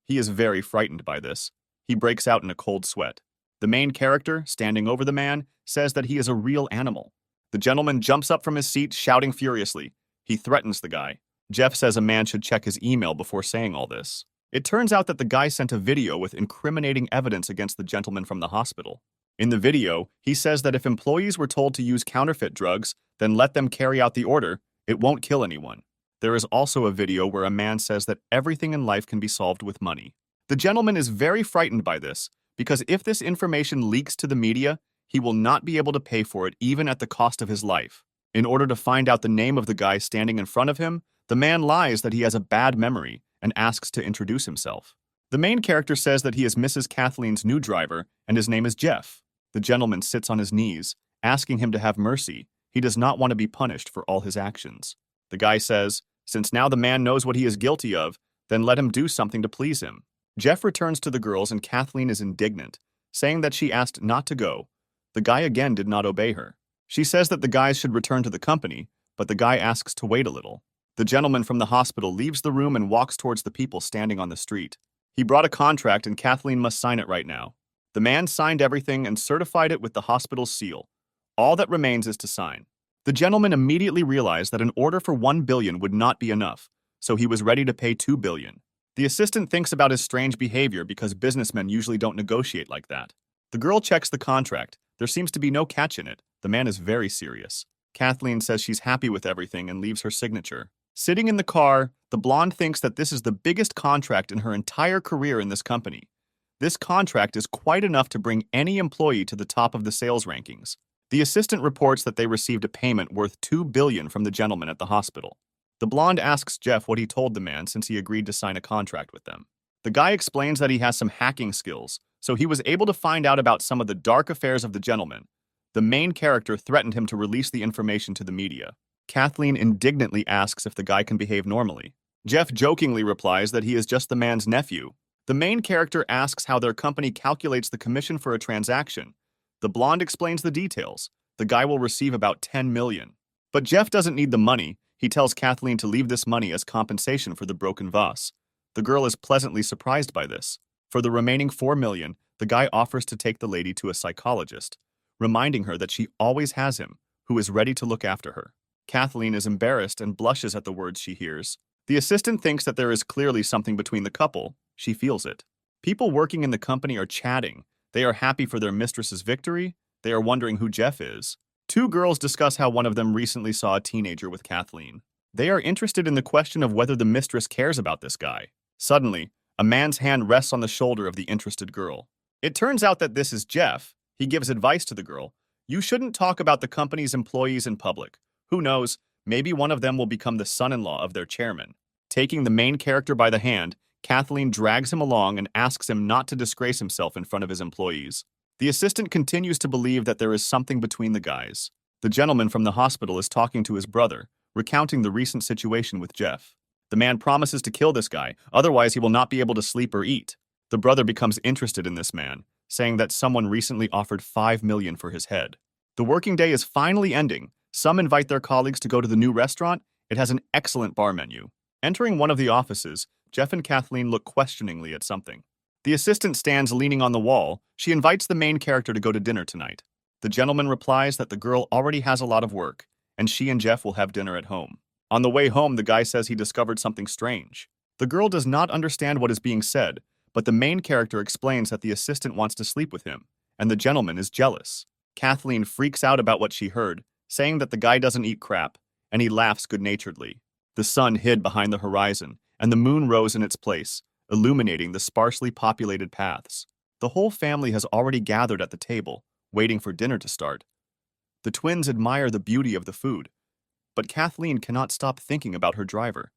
Speaker 1: He is very frightened by this. He breaks out in a cold sweat. The main character, standing over the man, says that he is a real animal. The gentleman jumps up from his seat, shouting furiously. He threatens the guy. Jeff says a man should check his email before saying all this. It turns out that the guy sent a video with incriminating evidence against the gentleman from the hospital. In the video, he says that if employees were told to use counterfeit drugs, then let them carry out the order. It won't kill anyone. There is also a video where a man says that everything in life can be solved with money. The gentleman is very frightened by this, because if this information leaks to the media, he will not be able to pay for it even at the cost of his life. In order to find out the name of the guy standing in front of him, the man lies that he has a bad memory and asks to introduce himself. The main character says that he is Mrs. Kathleen's new driver and his name is Jeff. The gentleman sits on his knees, asking him to have mercy. He does not want to be punished for all his actions. The guy says, since now the man knows what he is guilty of, then let him do something to please him. Jeff returns to the girls and Kathleen is indignant, saying that she asked not to go. The guy again did not obey her. She says that the guys should return to the company, but the guy asks to wait a little. The gentleman from the hospital leaves the room and walks towards the people standing on the street. He brought a contract and Kathleen must sign it right now. The man signed everything and certified it with the hospital's seal. All that remains is to sign. The gentleman immediately realized that an order for 1 billion would not be enough, so he was ready to pay 2 billion. The assistant thinks about his strange behavior because businessmen usually don't negotiate like that. The girl checks the contract. There seems to be no catch in it. The man is very serious. Kathleen says she's happy with everything and leaves her signature. Sitting in the car, the blonde thinks that this is the biggest contract in her entire career in this company. This contract is quite enough to bring any employee to the top of the sales rankings. The assistant reports that they received a payment worth 2 billion from the gentleman at the hospital. The blonde asks Jeff what he told the man since he agreed to sign a contract with them. The guy explains that he has some hacking skills, so he was able to find out about some of the dark affairs of the gentleman. The main character threatened him to release the information to the media. Kathleen indignantly asks if the guy can behave normally. Jeff jokingly replies that he is just the man's nephew. The main character asks how their company calculates the commission for a transaction. The blonde explains the details. The guy will receive about 10 million. But Jeff doesn't need the money. He tells Kathleen to leave this money as compensation for the broken vase. The girl is pleasantly surprised by this. For the remaining 4 million, the guy offers to take the lady to a psychologist, reminding her that she always has him, who is ready to look after her. Kathleen is embarrassed and blushes at the words she hears. The assistant thinks that there is clearly something between the couple. She feels it. People working in the company are chatting. They are happy for their mistress's victory. They are wondering who Jeff is. Two girls discuss how one of them recently saw a teenager with Kathleen. They are interested in the question of whether the mistress cares about this guy. Suddenly, a man's hand rests on the shoulder of the interested girl. It turns out that this is Jeff. He gives advice to the girl. You shouldn't talk about the company's employees in public. Who knows, maybe one of them will become the son-in-law of their chairman. Taking the main character by the hand, Kathleen drags him along and asks him not to disgrace himself in front of his employees. The assistant continues to believe that there is something between the guys. The gentleman from the hospital is talking to his brother, recounting the recent situation with Jeff. The man promises to kill this guy, otherwise he will not be able to sleep or eat. The brother becomes interested in this man, saying that someone recently offered 5 million for his head. The working day is finally ending. Some invite their colleagues to go to the new restaurant. It has an excellent bar menu. Entering one of the offices, Jeff and Kathleen look questioningly at something. The assistant stands leaning on the wall. She invites the main character to go to dinner tonight. The gentleman replies that the girl already has a lot of work, and she and Jeff will have dinner at home. On the way home, the guy says he discovered something strange. The girl does not understand what is being said, but the main character explains that the assistant wants to sleep with him, and the gentleman is jealous. Kathleen freaks out about what she heard, saying that the guy doesn't eat crap, and he laughs good-naturedly. The sun hid behind the horizon, and the moon rose in its place, illuminating the sparsely populated paths. The whole family has already gathered at the table, waiting for dinner to start. The twins admire the beauty of the food, but Kathleen cannot stop thinking about her driver.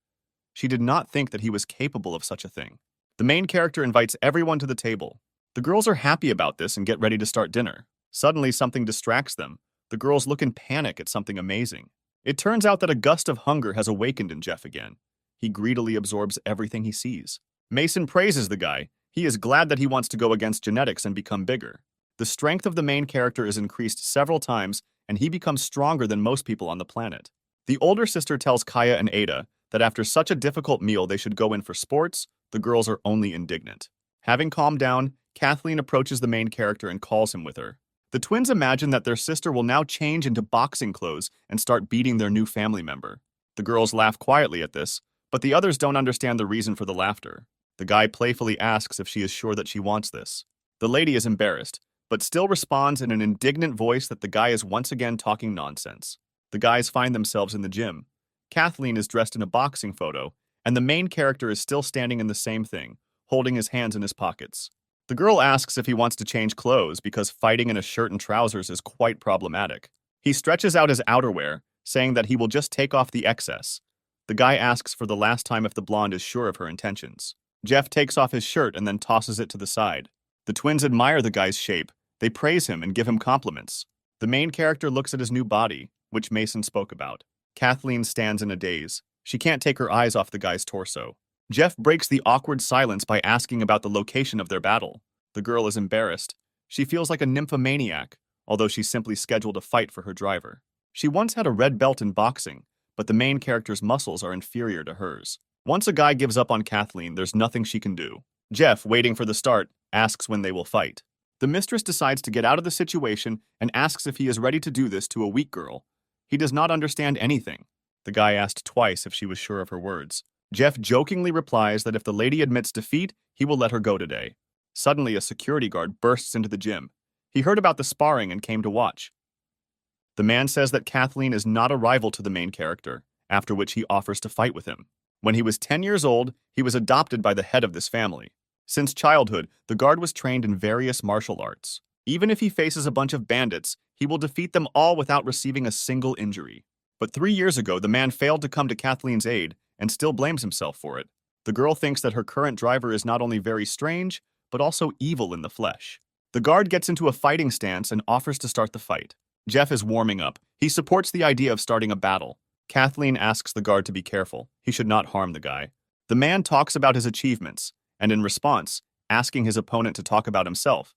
Speaker 1: She did not think that he was capable of such a thing. The main character invites everyone to the table. The girls are happy about this and get ready to start dinner. Suddenly, something distracts them. The girls look in panic at something amazing. It turns out that a gust of hunger has awakened in Jeff again. He greedily absorbs everything he sees. Mason praises the guy. He is glad that he wants to go against genetics and become bigger. The strength of the main character is increased several times, and he becomes stronger than most people on the planet. The older sister tells Kaya and Ada that after such a difficult meal they should go in for sports. The girls are only indignant. Having calmed down, Kathleen approaches the main character and calls him with her. The twins imagine that their sister will now change into boxing clothes and start beating their new family member. The girls laugh quietly at this, but the others don't understand the reason for the laughter. The guy playfully asks if she is sure that she wants this. The lady is embarrassed, but still responds in an indignant voice that the guy is once again talking nonsense. The guys find themselves in the gym. Kathleen is dressed in a boxing photo, and the main character is still standing in the same thing, holding his hands in his pockets. The girl asks if he wants to change clothes because fighting in a shirt and trousers is quite problematic. He stretches out his outerwear, saying that he will just take off the excess. The guy asks for the last time if the blonde is sure of her intentions. Jeff takes off his shirt and then tosses it to the side. The twins admire the guy's shape. They praise him and give him compliments. The main character looks at his new body, which Mason spoke about. Kathleen stands in a daze. She can't take her eyes off the guy's torso. Jeff breaks the awkward silence by asking about the location of their battle. The girl is embarrassed. She feels like a nymphomaniac, although she simply scheduled a fight for her driver. She once had a red belt in boxing, but the main character's muscles are inferior to hers. Once a guy gives up on Kathleen, there's nothing she can do. Jeff, waiting for the start, asks when they will fight. The mistress decides to get out of the situation and asks if he is ready to do this to a weak girl. He does not understand anything. The guy asked twice if she was sure of her words. Jeff jokingly replies that if the lady admits defeat, he will let her go today. Suddenly, a security guard bursts into the gym. He heard about the sparring and came to watch. The man says that Kathleen is not a rival to the main character, after which he offers to fight with him. When he was 10 years old, he was adopted by the head of this family. Since childhood, the guard was trained in various martial arts. Even if he faces a bunch of bandits, he will defeat them all without receiving a single injury. But 3 years ago, the man failed to come to Kathleen's aid and still blames himself for it. The girl thinks that her current driver is not only very strange, but also evil in the flesh. The guard gets into a fighting stance and offers to start the fight. Jeff is warming up. He supports the idea of starting a battle. Kathleen asks the guard to be careful. He should not harm the guy. The man talks about his achievements, and in response, asking his opponent to talk about himself.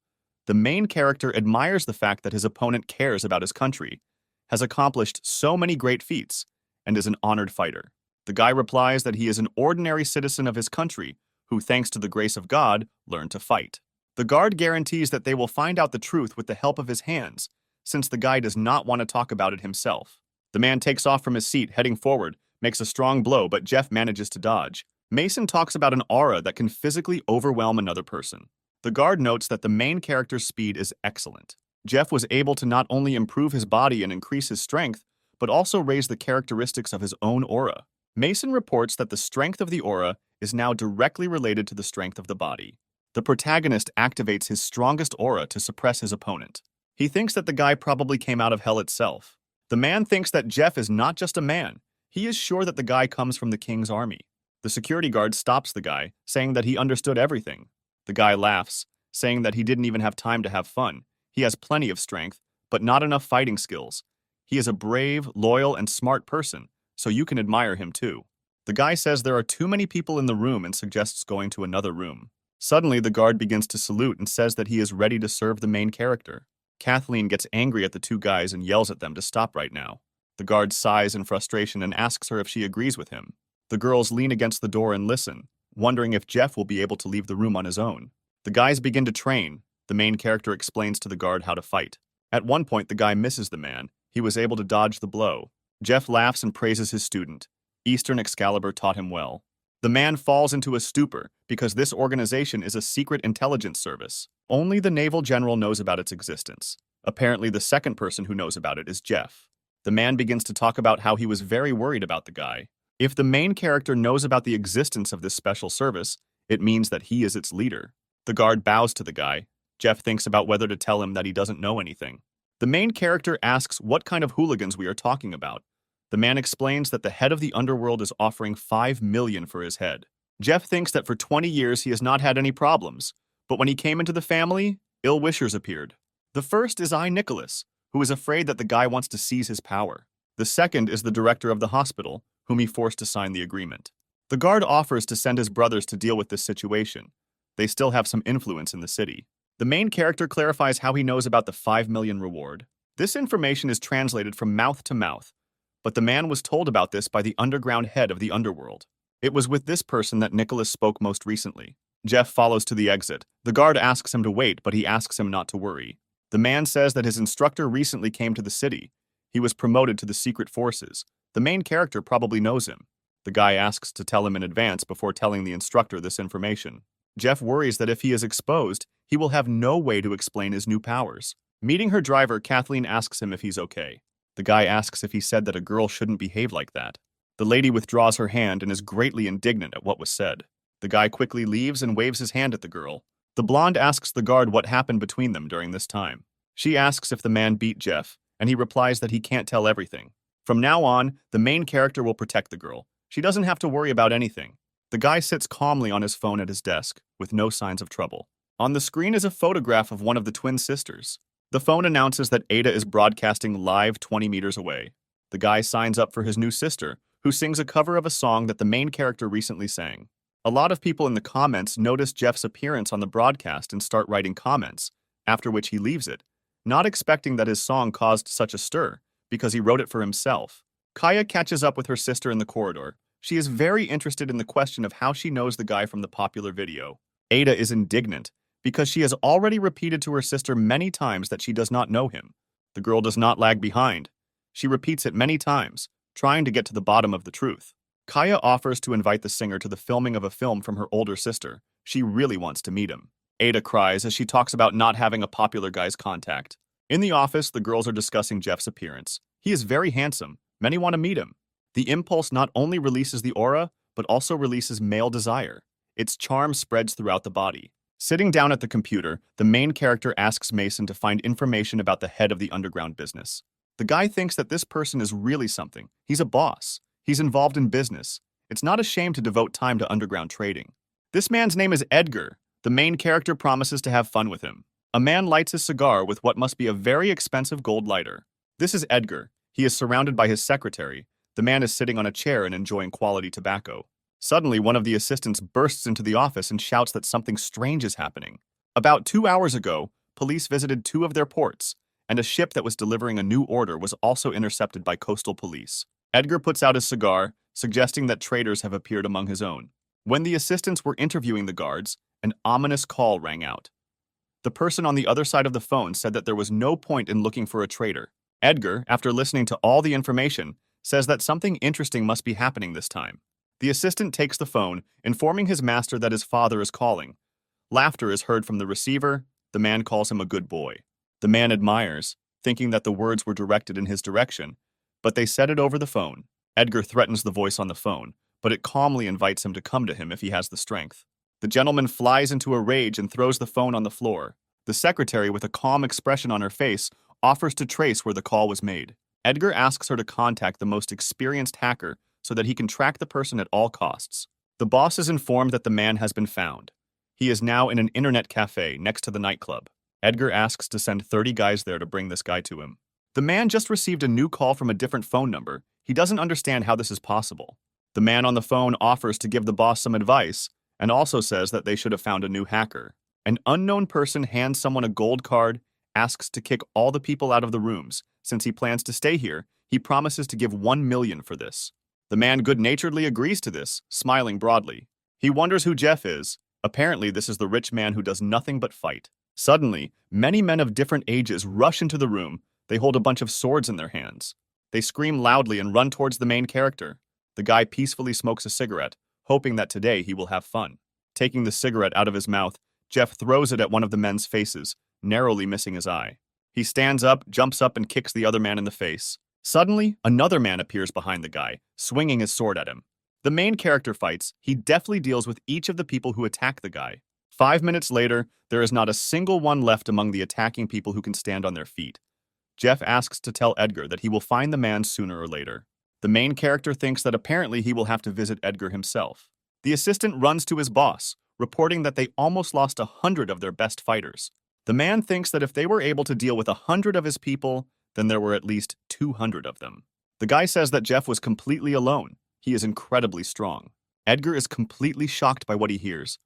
Speaker 1: The main character admires the fact that his opponent cares about his country, has accomplished so many great feats, and is an honored fighter. The guy replies that he is an ordinary citizen of his country who, thanks to the grace of God, learned to fight. The guard guarantees that they will find out the truth with the help of his hands, since the guy does not want to talk about it himself. The man takes off from his seat, heading forward, makes a strong blow, but Jeff manages to dodge. Mason talks about an aura that can physically overwhelm another person. The guard notes that the main character's speed is excellent. Jeff was able to not only improve his body and increase his strength, but also raise the characteristics of his own aura. Mason reports that the strength of the aura is now directly related to the strength of the body. The protagonist activates his strongest aura to suppress his opponent. He thinks that the guy probably came out of hell itself. The man thinks that Jeff is not just a man. He is sure that the guy comes from the king's army. The security guard stops the guy, saying that he understood everything. The guy laughs, saying that he didn't even have time to have fun. He has plenty of strength, but not enough fighting skills. He is a brave, loyal, and smart person, so you can admire him too. The guy says there are too many people in the room and suggests going to another room. Suddenly, the guard begins to salute and says that he is ready to serve the main character. Kathleen gets angry at the two guys and yells at them to stop right now. The guard sighs in frustration and asks her if she agrees with him. The girls lean against the door and listen, wondering if Jeff will be able to leave the room on his own. The guys begin to train. The main character explains to the guard how to fight. At one point, the guy misses the man. He was able to dodge the blow. Jeff laughs and praises his student. Eastern Excalibur taught him well. The man falls into a stupor because this organization is a secret intelligence service. Only the naval general knows about its existence. Apparently, the second person who knows about it is Jeff. The man begins to talk about how he was very worried about the guy. If the main character knows about the existence of this special service, it means that he is its leader. The guard bows to the guy. Jeff thinks about whether to tell him that he doesn't know anything. The main character asks what kind of hooligans we are talking about. The man explains that the head of the underworld is offering $5 million for his head. Jeff thinks that for 20 years he has not had any problems, but when he came into the family, ill wishers appeared. The first is Nicholas, who is afraid that the guy wants to seize his power. The second is the director of the hospital, whom he forced to sign the agreement. The guard offers to send his brothers to deal with this situation. They still have some influence in the city. The main character clarifies how he knows about the $5 million reward. This information is translated from mouth to mouth, but the man was told about this by the underground head of the underworld. It was with this person that Nicholas spoke most recently. Jeff follows to the exit. The guard asks him to wait, but he asks him not to worry. The man says that his instructor recently came to the city. He was promoted to the secret forces. The main character probably knows him. The guy asks to tell him in advance before telling the instructor this information. Jeff worries that if he is exposed, he will have no way to explain his new powers. Meeting her driver, Kathleen asks him if he's okay. The guy asks if he said that a girl shouldn't behave like that. The lady withdraws her hand and is greatly indignant at what was said. The guy quickly leaves and waves his hand at the girl. The blonde asks the guard what happened between them during this time. She asks if the man beat Jeff, and he replies that he can't tell everything. From now on, the main character will protect the girl. She doesn't have to worry about anything. The guy sits calmly on his phone at his desk, with no signs of trouble. On the screen is a photograph of one of the twin sisters. The phone announces that Ada is broadcasting live 20 meters away. The guy signs up for his new sister, who sings a cover of a song that the main character recently sang. A lot of people in the comments notice Jeff's appearance on the broadcast and start writing comments, after which he leaves it, not expecting that his song caused such a stir, because he wrote it for himself. Kaya catches up with her sister in the corridor. She is very interested in the question of how she knows the guy from the popular video. Ada is indignant because she has already repeated to her sister many times that she does not know him. The girl does not lag behind. She repeats it many times, trying to get to the bottom of the truth. Kaya offers to invite the singer to the filming of a film from her older sister. She really wants to meet him. Ada cries as she talks about not having a popular guy's contact. In the office, the girls are discussing Jeff's appearance. He is very handsome. Many want to meet him. The impulse not only releases the aura, but also releases male desire. Its charm spreads throughout the body. Sitting down at the computer, the main character asks Mason to find information about the head of the underground business. The guy thinks that this person is really something. He's a boss. He's involved in business. It's not a shame to devote time to underground trading. This man's name is Edgar. The main character promises to have fun with him. A man lights his cigar with what must be a very expensive gold lighter. This is Edgar. He is surrounded by his secretary. The man is sitting on a chair and enjoying quality tobacco. Suddenly, one of the assistants bursts into the office and shouts that something strange is happening. About 2 hours ago, police visited 2 of their ports, and a ship that was delivering a new order was also intercepted by coastal police. Edgar puts out his cigar, suggesting that traitors have appeared among his own. When the assistants were interviewing the guards, an ominous call rang out. The person on the other side of the phone said that there was no point in looking for a traitor. Edgar, after listening to all the information, says that something interesting must be happening this time. The assistant takes the phone, informing his master that his father is calling. Laughter is heard from the receiver. The man calls him a good boy. The man admires, thinking that the words were directed in his direction, but they said it over the phone. Edgar threatens the voice on the phone, but it calmly invites him to come to him if he has the strength. The gentleman flies into a rage and throws the phone on the floor. The secretary, with a calm expression on her face, offers to trace where the call was made. Edgar asks her to contact the most experienced hacker so that he can track the person at all costs. The boss is informed that the man has been found. He is now in an internet cafe next to the nightclub. Edgar asks to send 30 guys there to bring this guy to him. The man just received a new call from a different phone number. He doesn't understand how this is possible. The man on the phone offers to give the boss some advice and also says that they should have found a new hacker. An unknown person hands someone a gold card, asks to kick all the people out of the rooms. Since he plans to stay here, he promises to give 1 million for this. The man good-naturedly agrees to this, smiling broadly. He wonders who Jeff is. Apparently, this is the rich man who does nothing but fight. Suddenly, many men of different ages rush into the room. They hold a bunch of swords in their hands. They scream loudly and run towards the main character. The guy peacefully smokes a cigarette, hoping that today he will have fun. Taking the cigarette out of his mouth, Jeff throws it at one of the men's faces, narrowly missing his eye. He stands up, jumps up, and kicks the other man in the face. Suddenly, another man appears behind the guy, swinging his sword at him. The main character fights. He deftly deals with each of the people who attack the guy. 5 minutes later, there is not a single one left among the attacking people who can stand on their feet. Jeff asks to tell Edgar that he will find the man sooner or later. The main character thinks that apparently he will have to visit Edgar himself. The assistant runs to his boss, reporting that they almost lost 100 of their best fighters. The man thinks that if they were able to deal with 100 of his people, then there were at least 200 of them. The guy says that Jeff was completely alone. He is incredibly strong. Edgar is completely shocked by what he hears.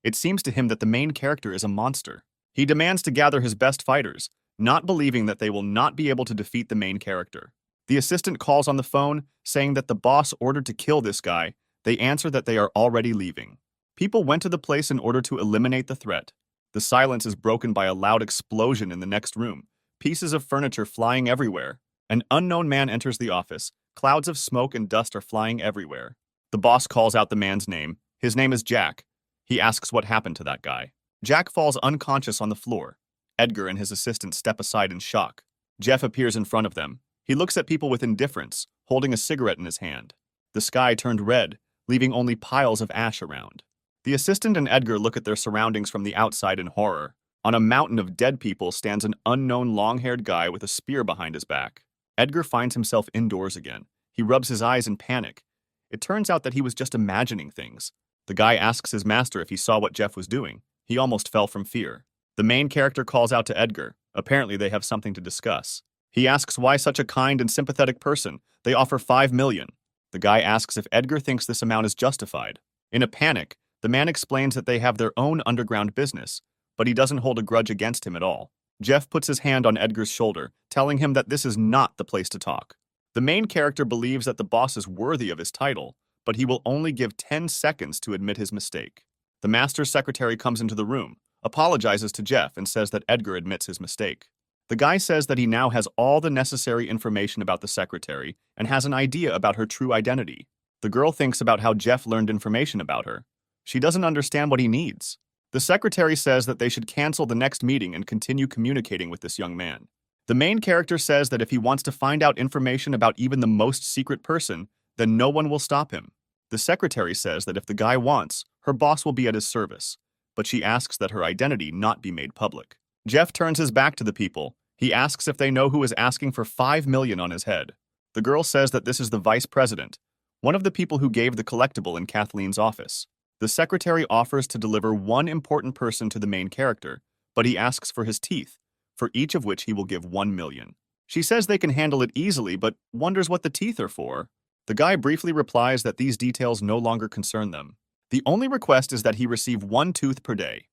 Speaker 1: It seems to him that the main character is a monster. He demands to gather his best fighters, not believing that they will not be able to defeat the main character. The assistant calls on the phone, saying that the boss ordered to kill this guy. They answer that they are already leaving. People went to the place in order to eliminate the threat. The silence is broken by a loud explosion in the next room, pieces of furniture flying everywhere. An unknown man enters the office. Clouds of smoke and dust are flying everywhere. The boss calls out the man's name. His name is Jack. He asks what happened to that guy. Jack falls unconscious on the floor. Edgar and his assistant step aside in shock. Jeff appears in front of them. He looks at people with indifference, holding a cigarette in his hand. The sky turned red, leaving only piles of ash around. The assistant and Edgar look at their surroundings from the outside in horror. On a mountain of dead people stands an unknown long-haired guy with a spear behind his back. Edgar finds himself indoors again. He rubs his eyes in panic. It turns out that he was just imagining things. The guy asks his master if he saw what Jeff was doing. He almost fell from fear. The main character calls out to Edgar. Apparently they have something to discuss. He asks why such a kind and sympathetic person. They offer 5 million. The guy asks if Edgar thinks this amount is justified. In a panic, the man explains that they have their own underground business, but he doesn't hold a grudge against him at all. Jeff puts his hand on Edgar's shoulder, telling him that this is not the place to talk. The main character believes that the boss is worthy of his title, but he will only give 10 seconds to admit his mistake. The master's secretary comes into the room, apologizes to Jeff, and says that Edgar admits his mistake. The guy says that he now has all the necessary information about the secretary and has an idea about her true identity. The girl thinks about how Jeff learned information about her. She doesn't understand what he needs. The secretary says that they should cancel the next meeting and continue communicating with this young man. The main character says that if he wants to find out information about even the most secret person, then no one will stop him. The secretary says that if the guy wants, her boss will be at his service, but she asks that her identity not be made public. Jeff turns his back to the people. He asks if they know who is asking for $5 million on his head. The girl says that this is the vice president, one of the people who gave the collectible in Kathleen's office. The secretary offers to deliver one important person to the main character, but he asks for his teeth, for each of which he will give $1 million. She says they can handle it easily, but wonders what the teeth are for. The guy briefly replies that these details no longer concern them. The only request is that he receive one tooth per day.